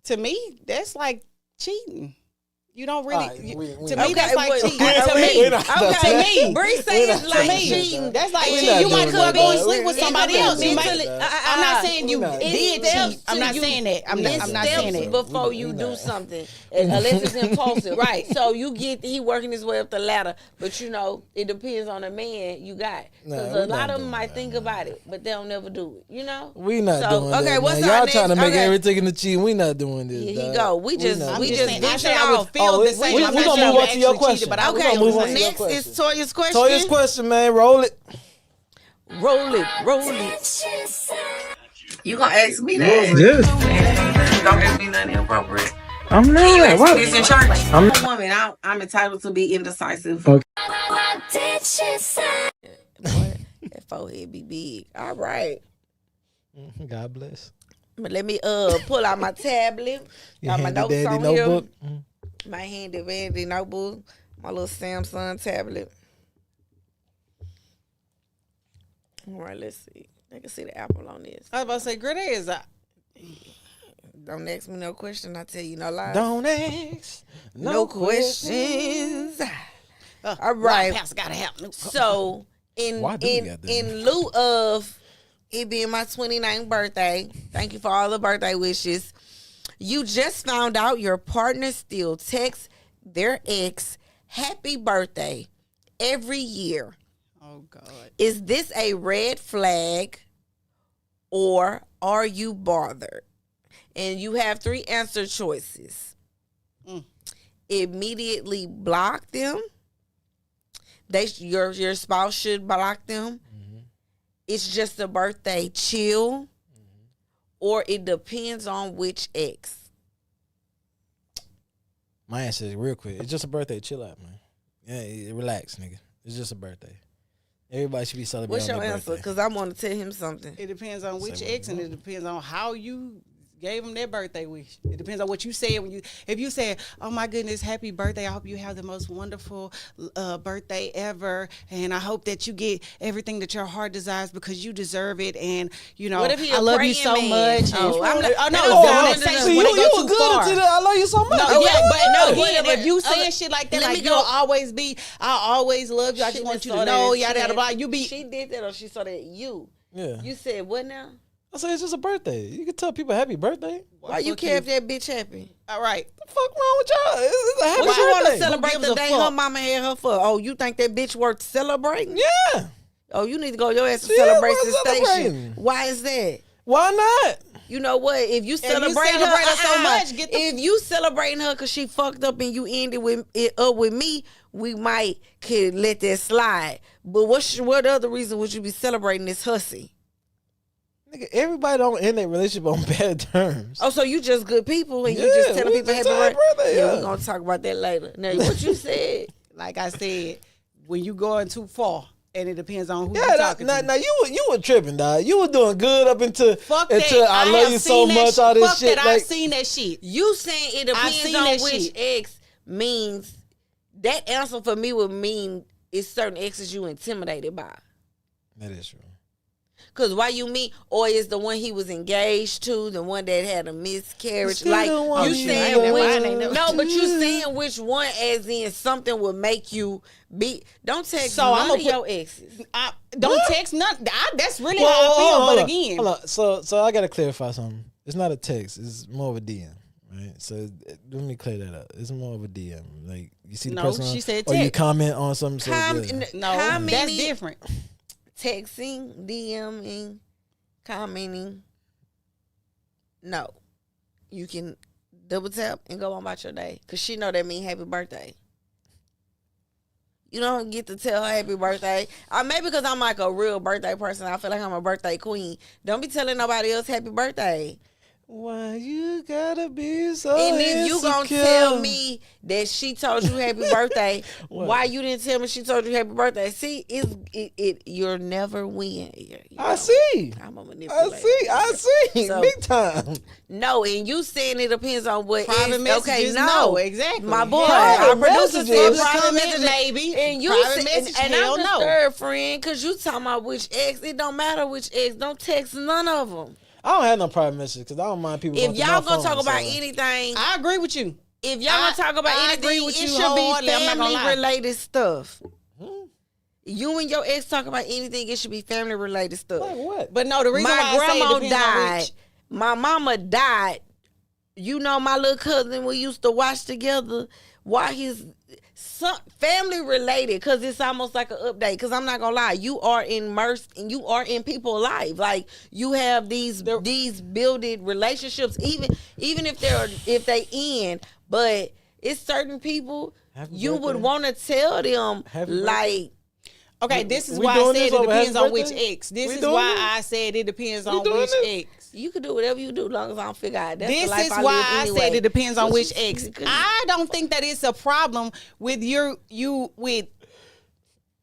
to me, that's like cheating. You don't really. Alright, you- we to me, Okay, that's like well, cheating. to To me, me, okay. to me, Bree say it's not like doing that, cheating. dog. that's like We're cheating. not You might doing could that, go and dog. sleep with We- somebody we not else. You doing might, that, dog. I'm not saying you We not. did Steps cheat. I'm to not you- saying that. I'm It's not saying steps that. before We you not. do something, unless it's impulsive, right? So you get he working his way up the ladder, but you know it depends on the man you got. Because Nah, a we lot not of them doing might that, think about it, but they'll never do it. You know, We not So, doing okay, that, what's man. our Y'all trying to next- make okay. everything in the cheating. We not doing this. Here he dog. go. We just not we doing just that. I ventured said I would off. feel the same. we I'm gonna not move saying on I to your actually question. cheated, but I was Okay, gonna move on to your next question. is Toya's question. Toya's question, man. Roll it. Roll it. You gonna ask me that? Yes. Don't ask me nothing inappropriate. I'm You not. ask What? me this in church. I'm- I'm a woman. I'm entitled to be indecisive. Okay. Boy, that forehead be big. All right. God bless. But let me pull out my tablet. Your Got my handy notes dandy on notebook. here. My handy dandy notebook. My little Samsung tablet. All right, let's see. I can see the apple on this. I was about to say, Greta is Don't ask me no question. I tell you no lies. Don't ask No questions. All right. right. Pastor gotta help. No. So Why do we got that? in lieu of it being my 29th birthday, thank you for all the birthday wishes. You just found out your partner still texts their ex happy birthday every year. Oh God. Is this a red flag or are you bothered? And you have 3 answer choices. Immediately block them. Your spouse should block them. It's just a birthday, chill. Or it depends on which ex. My answer is real quick. It's just a birthday. Chill out, man. Yeah, relax, nigga. It's just a birthday. Everybody should be celebrating. What's your their answer? birthday. Because I want to tell him something. It depends on which ex, and it depends on how you gave them their birthday wish. It depends on what you said when you. If you said, "Oh my goodness, happy birthday! I hope you have the most wonderful birthday ever, and I hope that you get everything that your heart desires because you deserve it." And you know, What if he I a love you praying so man? much. Oh, I'm not- oh no, no, I'm no, saying no, See, when you, they you go were too good far. until that. I love you so much. No, Okay. yeah, but no, again, wait, if you wait, saying shit like that, let me like go. you'll always be, I always love you. I just want you to know, yada yada blah. You be. She did that, or she saw that you. Yeah. You said what now? I say it's just a birthday. You can tell people happy birthday. Why you care if that bitch happy? All right. The fuck wrong with y'all? It's a happy What you want to birthday. celebrate gives the a day fuck? her mama had her for? Oh, you think that bitch worth celebrating? Yeah. Oh, you need to go your ass to She is celebration worth station. celebrating. Why is that? Why not? You know what? If you celebrate celebrate her, her so much, get the- if you celebrating her because she fucked up and you ended with it up with me, we might could let that slide. But what other reason would you be celebrating this hussy? Nigga, everybody don't end their relationship on bad terms. Oh, so you just good people and you Yeah, just telling we people just happy happy birthday? birthday, Yeah, yeah. we're gonna talk about that later. Now, what you said? Like I said, when you going too far, and it depends on who Yeah, you're talking now, to. now you were tripping, dog. You were doing good up until Fuck until that. I love have you so seen that much. All this Fuck shit, that. like I've seen that shit. You saying it I've depends seen on that which shit. ex means. That answer for me would mean it's certain exes you intimidated by. that is true. Cause why you mean, or is the one he was engaged to the one that had a miscarriage? Still Like the one you you saying ain't never- I ain't which? never- No, but you saying which one, as in something would make you be. Don't text So none I'ma of put- your exes. Don't What? text none. That's really Well, how I feel. hold But on, again, hold on. So I gotta clarify something. It's not a text. It's more of a DM, right? So let me clear that up. It's more of a DM. Like you see the No, person, she said or you text. comment on something. So good. no, How that's many- different. Texting, DMing, commenting. No, you can double tap and go on about your day, cause she know that mean happy birthday. You don't get to tell her happy birthday. Maybe because I'm like a real birthday person. I feel like I'm a birthday queen. Don't be telling nobody else happy birthday. Why you gotta be so And if you gonna insecure? tell me that she told you happy birthday, What? why you didn't tell me she told you happy birthday? See, you'll never win. I see. I'm a I manipulator. see. I see. So- Big time. No, and you saying it depends on what Private is. messages, Okay, no, no, exactly. My boy, Private our producer messages. said Public private comment, messages, maybe. and you Private said, message, and hell I'm no. disturbed, friend, because you talking about which ex. It don't matter which ex. Don't text none of them. I don't have no private messages because I don't mind people. If going through y'all my gonna phone, talk about so. anything, I agree with you. if y'all gonna talk about I agree anything, with it you should be wholeheartedly. I'm not gonna family lie. related stuff. You and your ex talk about anything, it should be family related stuff. Like what? But no, the reason why My I say it grandma depends on died. which. My mama died. You know, my little cousin, we used to watch together. Why his family related? Because it's almost like an update. Because I'm not gonna lie, you are immersed and you are in people's life. Like you have these builded relationships, even if they end. But it's certain people Happy you would birthday. want to tell them Happy like. Okay, this is We why I doing said this it over depends happy on which birthday? ex. This We is doing why this? I said it depends We on doing which this? ex. You can do whatever you do, long as I don't figure out. That's This the life is I why live I anyway. said it depends on What which you- ex. 'cause- I don't think that it's a problem with you with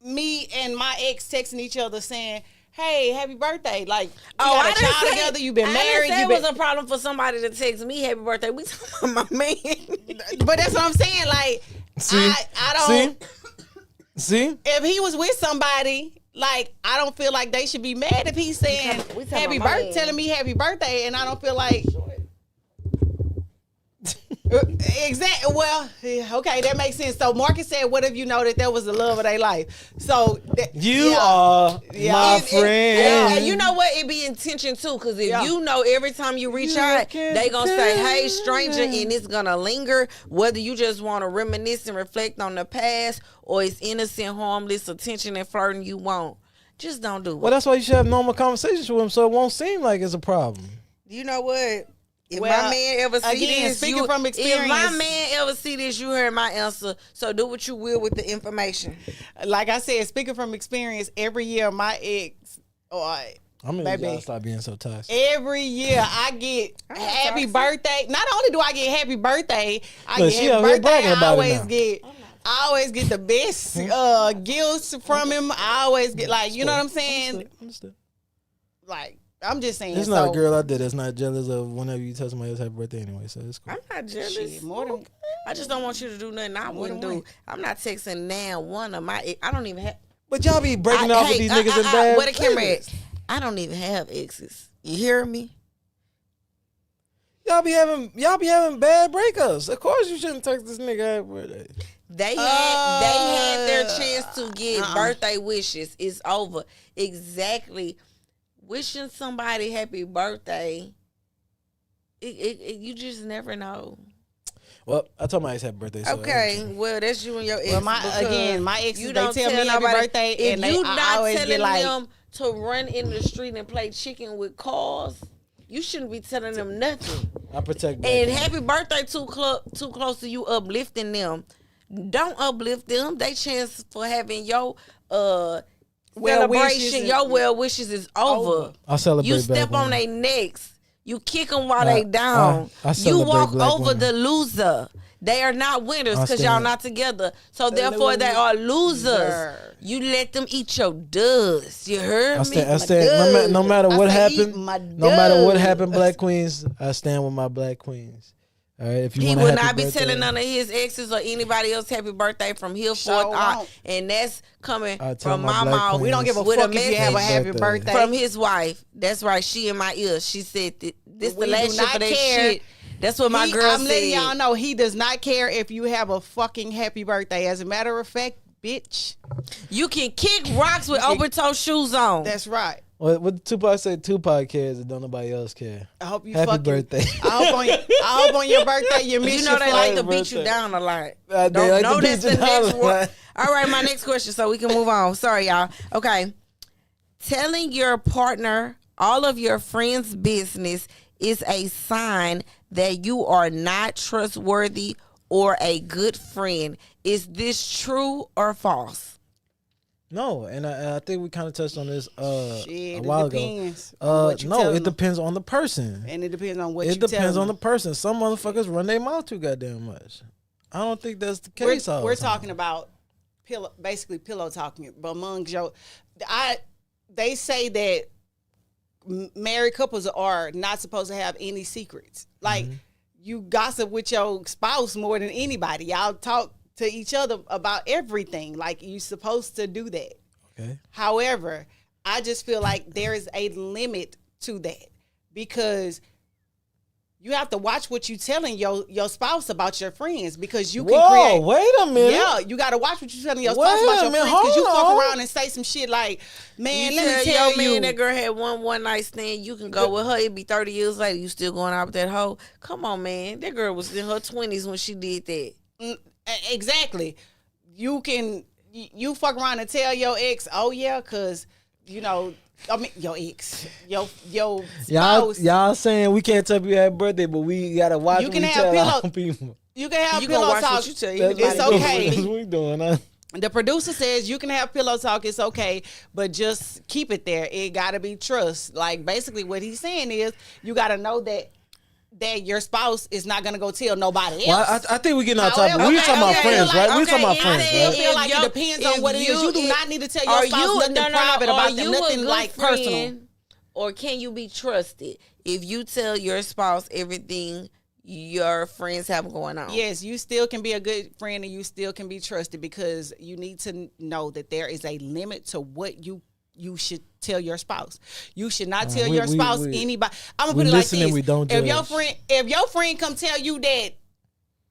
me and my ex texting each other saying, "Hey, happy birthday!" Like, you got a child together, you've been I married, didn't say you it been. was a problem for somebody to text me happy birthday. We talking about my man. But that's what I'm saying. Like, See? I don't. See? If he was with somebody, like, I don't feel like they should be mad if he's saying we talking happy about my birthday, man. telling me happy birthday, and I don't feel like. Exactly. Well, yeah, okay, that makes sense. So Marcus said, "What if you know that was the love of their life?" So You yeah. are Yeah. my It- friend. And you know what? It be intention too, because if Yeah. you know every time you reach out, can they gonna say, "Hey, tell." stranger," and it's gonna linger. Whether you just want to reminisce and reflect on the past, or it's innocent, harmless attention and flirting you want, just don't do it. Well, that's why you should have normal conversations with him, so it won't seem like it's a problem. You know what? If Well, my man ever see again, this, speaking from if my experience- man ever see this, you heard my answer. So do what you will with the information. like I said, speaking from experience, every year my ex, I'm gonna Baby. y'all stop being so toxic. every year I get I'm happy toxic. birthday. Not only do I get happy birthday, I Look, get she happy out here birthday. bragging I about it always now. get I always get the best gifts from him. I always get like, you know what I'm saying? Understood. Like, I'm just saying. It's not a girl out there that's not jealous of whenever you tell somebody else happy birthday anyway, so it's cool. I'm not jealous. Shit, more than I just don't want you to do nothing I wouldn't than do. one. I'm not texting now one of my. I don't even have. But y'all be breaking off with these niggas in bad. Where the camera at? I don't even have exes. You hear me? Y'all be having bad breakups. Of course you shouldn't text this nigga happy birthday. They had their chance to get birthday wishes. It's over. Exactly. Wishing somebody happy birthday. You just never know. Well, I told my ex happy birthday. So Okay, well that's you and your ex. Well, my exes, you they don't tell me happy nobody- birthday, if and you I not always telling get like, them to run in the street and play chicken with cars, you shouldn't be telling them nothing. I protect black And people. happy birthday too close to you uplifting them. Don't uplift them. They chance for having your celebration, your well wishes is over. I celebrate You black step on women. their necks. You kick them while they down. I You celebrate walk black over women. the loser. They are not winners I because y'all stand- not together. So therefore, they are losers. You let them eat your dust. You heard me? I stand. No matter what I say eat happened, my no matter what dust. happened, black queens, I stand with my black queens. All right, if you He want would happy not be birthday, telling none of his exes or anybody else happy birthday from here Sure forth out. won't. And that's coming I tell from my my black mouth. queens, we don't give a with fuck if you have a message happy birthday. birthday. from his wife. That's right. She in my ear. She said this We the last do shit not for that care. shit. That's what my girl I'm said. letting y'all know he does not care if you have a fucking happy birthday. As a matter of fact, bitch, You can kick rocks with open toe shoes on. that's right. what Tupac said, Tupac cares and don't nobody else care. I hope you Happy fucking birthday. I hope on your birthday you miss You know your they flight. like to beat you birthday. down a lot. They Don't like to know beat that's you the down next a one. lot. All right, my next question, so we can move on. Sorry, y'all. Okay. Telling your partner all of your friends' business is a sign that you are not trustworthy or a good friend. Is this true or false? No, and I think we kind of touched on this Shit, a while it depends ago. on what you No, telling it them. depends on the person. And it depends on what It you depends tell on the them. person. Some motherfuckers run their mouth too goddamn much. I don't think that's the case. all We're the time. talking about basically pillow talking. But among they say that married couples are not supposed to have any secrets. Like you gossip with your spouse more than anybody. Y'all talk to each other about everything. Like you're supposed to do that. Okay. However, I just feel like there is a limit to that because you have to watch what you telling your spouse about your friends because you can Whoa, create. wait a minute. Yeah, you got to watch what you telling your Wait spouse about a your minute, friends because you hold fuck on. around and say some shit like, man, You let me tell your you. man that girl had one night stand. You can go with her. It be 30 years later. You still going out with that hoe? Come on, man. That girl was in her 20s when she did that. Exactly. You fuck around and tell your ex, oh yeah, because I mean your ex, your spouse. Y'all saying we can't tell people happy birthday, but we gotta watch You what can we have tell pillow- our people. You can have You gonna pillow watch talk. what you tell That's It's what we okay. doing. That's what we doing. Huh? The producer says you can have pillow talk. It's okay, but just keep it there. It got to be trust. Like basically, what he's saying is you got to know that your spouse is not gonna go tell nobody else. Well, I think we're getting off topic. However, We talking about okay, friends, like- right? We talking about okay, friends, I I right? feel like If it depends on what it is. You do not need to tell your spouse nothing private about them, nothing like personal. Or can you be trusted if you tell your spouse everything your friends have going on? Yes, you still can be a good friend and you still can be trusted because you need to know that there is a limit to what you should tell your spouse. You should not tell your spouse anybody. I'm gonna we put it like listen this: and we don't if judge. your friend come tell you that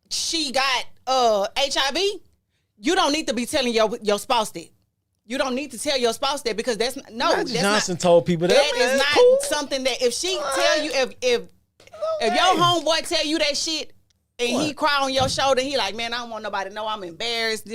she got HIV, you don't need to be telling your spouse that. You don't need to tell your spouse that because that's Magic that's Johnson not, told people that. that man, is that's not cool. something that if she tell you if your homeboy tell you that shit and he cry on your shoulder, he like, man, I don't want nobody to know I'm embarrassed.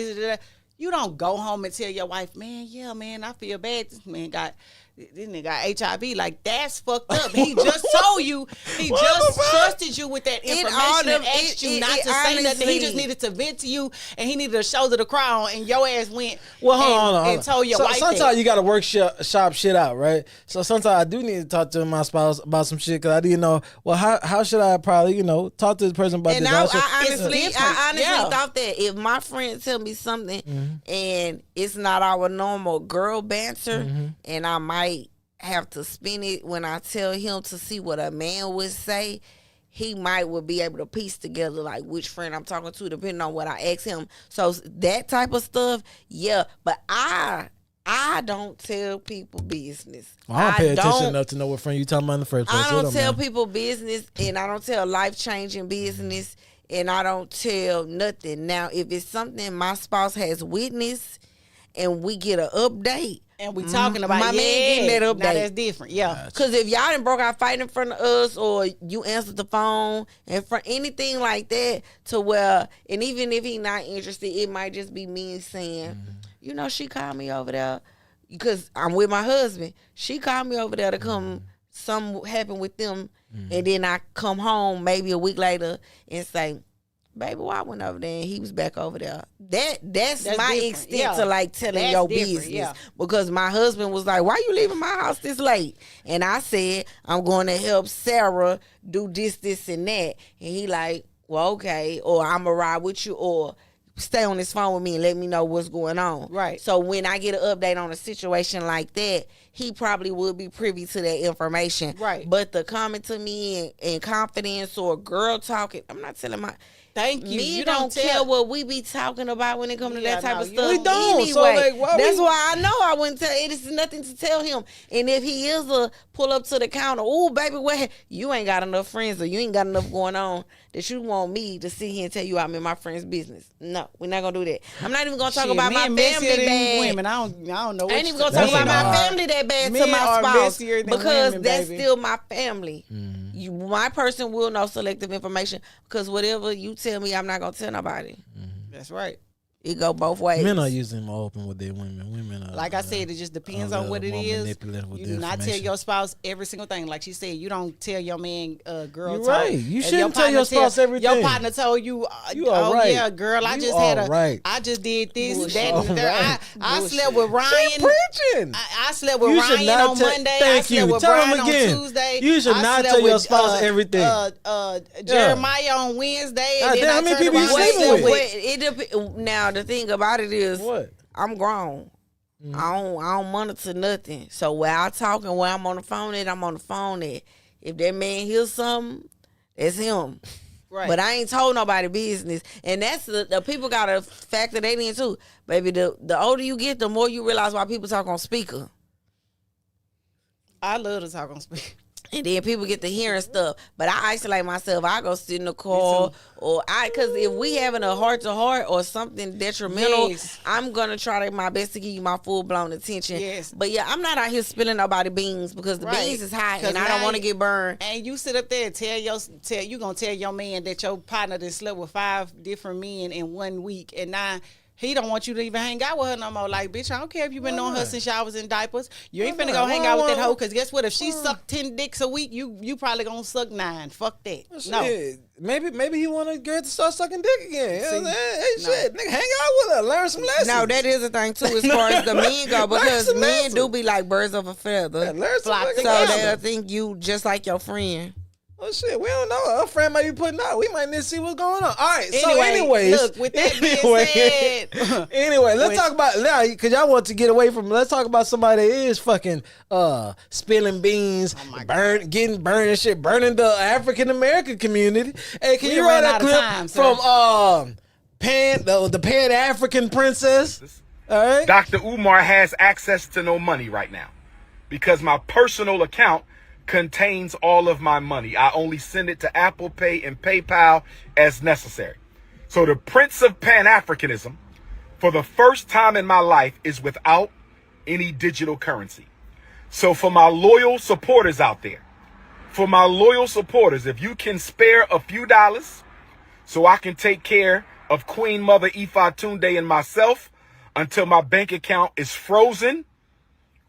You don't go home and tell your wife, man, yeah, man, I feel bad. This man got this nigga got HIV. Like, that's fucked up. He just told you, he just trusted you with that information and asked you not to say nothing. He just needed to vent to you, and he needed to shoulder the crown, and your ass went hold on. and told your wife sometimes you got to work shop shit out, right? So sometimes I do need to talk to my spouse about some shit, because I didn't know, well, how should I probably, talk to this person about and this? I honestly thought that if my friend tell me something and it's not our normal girl banter, and I might have to spin it when I tell him to see what a man would say, he would be able to piece together like which friend I'm talking to, depending on what I ask him. So that type of stuff, yeah. But I don't tell people business. Well, I don't pay attention enough to know what friend you talking about in the first place. I don't tell people business, and I don't tell life-changing business, and I don't tell nothing. Now, if it's something my spouse has witnessed and we get an update, and we talking about my man getting that update. Now that's different, yeah. Because if y'all done broke out fighting in front of us, or you answered the phone and for anything like that, to where, and even if he not interested, it might just be me saying, she called me over there because I'm with my husband. She called me over there to come. Something happened with them, and then I come home maybe a week later and say, baby, why I went over there and he was back over there. That's my different. extent to like telling your business. Because my husband was like, why you leaving my house this late? And I said, I'm going to help Sarah do this, and that. And he like, well, okay. Or I'm going to ride with you, or stay on this phone with me and let me know what's going on. Right. So when I get an update on a situation like that, he probably would be privy to that information. Right. But the coming to me in confidence or girl talking, I'm not telling my... Thank you. Me You don't care tell what we be talking about when it comes to that type of you stuff. We don't. Anyway, So, like, why that's we- why I know I wouldn't tell. It is nothing to tell him. And if he is a pull up to the counter, oh baby, what? You ain't got enough friends, or you ain't got enough going on that you want me to sit here and tell you I'm in my friend's business. No, we're not gonna do that. I'm not even gonna talk about my family bad. Women, I don't know. I ain't even gonna talk about my family that bad to Men my are spouse, messier than because women, that's baby. still my family. My person will know selective information, because whatever you tell me, I'm not gonna tell nobody. That's right. It go both ways. Men are usually more open with their women. Women are, Like I said, it just depends on what it more is. manipulative with You the do not tell information. your spouse every single thing. Like she said, you don't tell your man girl You're talk. right. You If shouldn't tell your spouse everything. Your partner told you, You are right. yeah, girl, I You just are had right. I just did this, Bullshit. that, All and that. right. I slept with Ryan. She preaching. I slept with You should Ryan not on tell- Monday. I Thank slept you. with Tell him Brian again. on Tuesday. You should I not slept tell your with, spouse everything. Jeremiah on Wednesday. God And then damn, how I many turned people you around and sleeping slept with? Now the thing about it is, What? I'm grown. I don't monitor nothing. So where I talk and where I'm on the phone at, I'm on the phone at. If that man hears something, it's him. Right. But I ain't told nobody business. And that's the people gotta factor that in too. Baby, the older you get, the more you realize why people talk on speaker. I love to talk on speaker. And then people get to hearing stuff. But I isolate myself. I go sit in the car, because if we having a heart-to-heart or something detrimental, Yes. I'm going to try my best to give you my full-blown attention. Yes. But yeah, I'm not out here spilling nobody beans, because the Right. beans is hot 'Cause and I don't now want to get burned. And you sit up there and you gonna tell your man that your partner that slept with 5 different men in 1 week, and now he don't want you to even hang out with her no more. Like, bitch, I don't care if you've been on her since y'all was in diapers. You ain't finna go hang out with that hoe, because guess what? If she sucked 10 dicks a week, you probably gonna suck 9. Fuck that. No. Shit. Maybe he want a girl to start sucking dick again. You know what I'm saying? Hey, No. shit, nigga, hang out with her, learn some lessons. No, that is a thing too, as far as the men go, because some men lessons. do be like birds of a feather. Yeah, learn some Flock fucking So together. they'll lessons. think you just like your friend. Oh shit, we don't know. Our friend might be putting out. We might need to see what's going on. All right. So, Anyway, anyways, look, with that being said, anyway, let's talk about now because y'all want to get away from. Let's talk about somebody that is fucking spilling beans, getting burned and shit, burning the African American community. Hey, can We you ran run that out of clip time, sir. from the Pan African princess? All right. Dr. Umar has access to no money right now because my personal account contains all of my money. I only send it to Apple Pay and PayPal as necessary. So the Prince of Pan-Africanism, for the first time in my life, is without any digital currency. So for my loyal supporters out there, if you can spare a few dollars so I can take care of Queen Mother Ifa Tunde and myself until my bank account is frozen,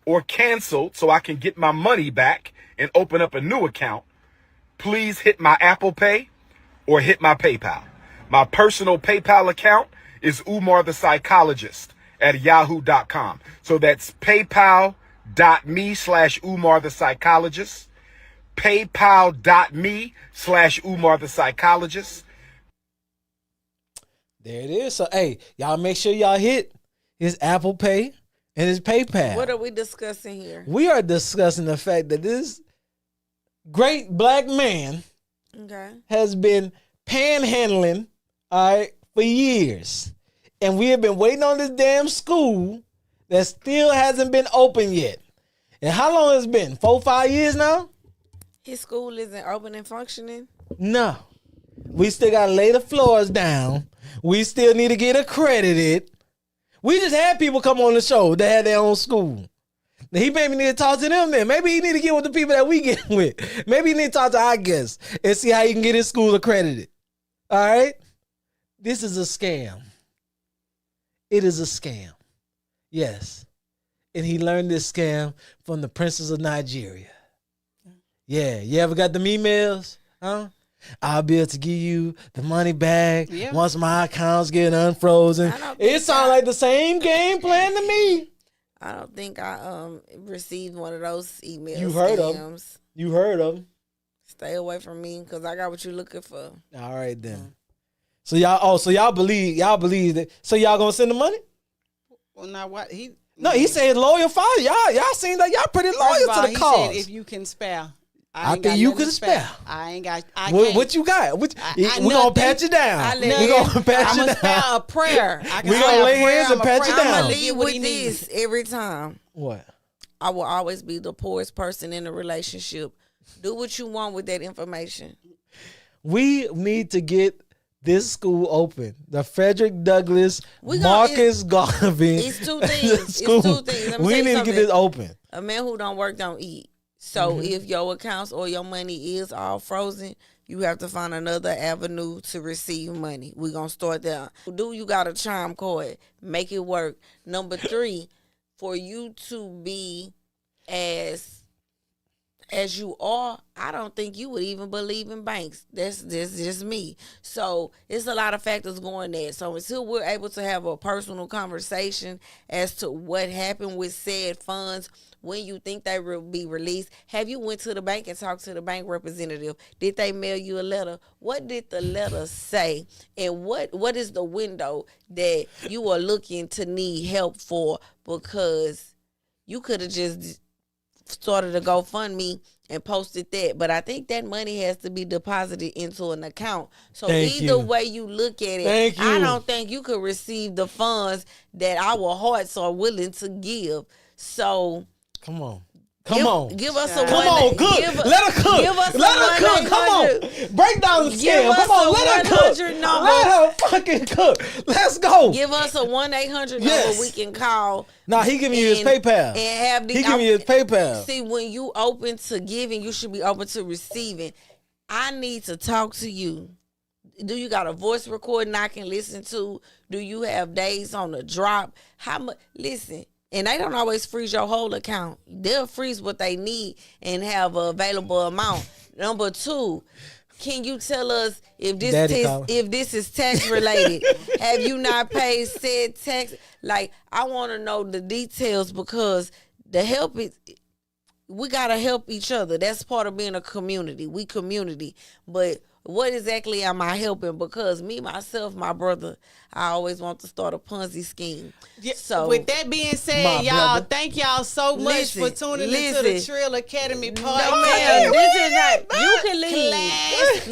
or canceled so I can get my money back and open up a new account, please hit my Apple Pay or hit my PayPal. My personal PayPal account is Umar the Psychologist at yahoo.com. So that's paypal.me/Umar the Psychologist. PayPal.me/Umar the Psychologist. There it is. So, hey, y'all make sure y'all hit his Apple Pay and his PayPal. What are we discussing here? We are discussing the fact that this great black man has been panhandling, all right, for years. And we have been waiting on this damn school that still hasn't been open yet. And how long has it been? 4, 5 years now? His school isn't open and functioning? No. We still got to lay the floors down. We still need to get accredited. We just had people come on the show that had their own school. Now, he maybe need to talk to them then. Maybe he need to get with the people that we get with. Maybe he need to talk to our guests and see how he can get his school accredited. All right? This is a scam. It is a scam. Yes. And he learned this scam from the Princess of Nigeria. Yeah. You ever got them emails? Huh? I'll be able to give you the money back once my accounts get unfrozen. It sounds like the same game plan to me. I don't think I received one of those emails. You heard of them. You heard of them. Stay away from me because I got what you're looking for. All right then. So y'all believe that. So y'all gonna send the money? Well, now what he? No, he said loyal father. Y'all seem like y'all pretty loyal to the cause. He said if you can spare. I think you can spare. I ain't got. What you got? We're gonna pat you down. We're gonna pat you down. I'm gonna spare a prayer. We're gonna lay hands and pat you down. I'm gonna leave with this every time. What? I will always be the poorest person in a relationship. Do what you want with that information. We need to get this school open. The Frederick Douglass Marcus Garvey. It's two things. It's two things. We need to get this open. A man who don't work don't eat. So if your accounts or your money is all frozen, you have to find another avenue to receive money. We're going to start there. Do you got a chime card? Make it work. Number 3, for you to be as you are, I don't think you would even believe in banks. That's just me. So it's a lot of factors going there. So until we're able to have a personal conversation as to what happened with said funds, when you think they will be released, have you went to the bank and talked to the bank representative? Did they mail you a letter? What did the letter say? And what is the window that you are looking to need help for? Because you could have just started a GoFundMe and posted that. But I think that money has to be deposited into an account. So either way you look at it, I don't think you could receive the funds that our hearts are willing to give. So come on. Give us a Come on, cook. Let her cook. Let her cook. Come on. Break down the scale. Come on, let her cook. Let her fucking cook. Let's go. Give us a 1-800 number we can call. Nah, he giving you his PayPal. And have he giving you his PayPal. See, when you open to giving, you should be open to receiving. I need to talk to you. Do you got a voice recording I can listen to? Do you have days on the drop? How much? Listen. And they don't always freeze your whole account. They'll freeze what they need and have an available amount. Number 2, can you tell us if this is tax related? Have you not paid said tax? Like, I want to know the details because the help is, we got to help each other. That's part of being a community. We community. But what exactly am I helping? Because me, myself, my brother, I always want to start a Ponzi scheme. Yeah, so with that being said, y'all, thank y'all so much for tuning into the Trill Academy podcast. No, ma'am, this is not. You can leave.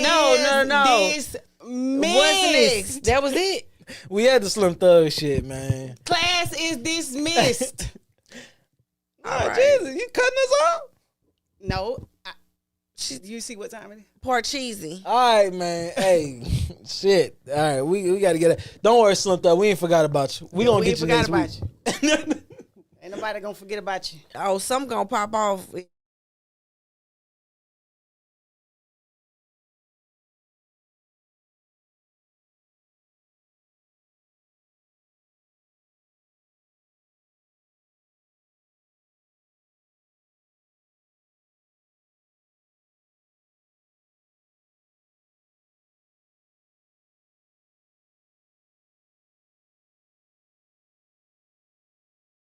No. This missed. That was it. We had the Slim Thug shit, man. Class is dismissed. All right. Jesus, you cutting us off? No. You see what time it is? Parcheesi. All right, man. Hey, shit. All right, we got to get it. Don't worry, Slim Thug. We ain't forgot about you. We gonna get you next week. Ain't nobody gonna forget about you. Oh, something gonna pop off.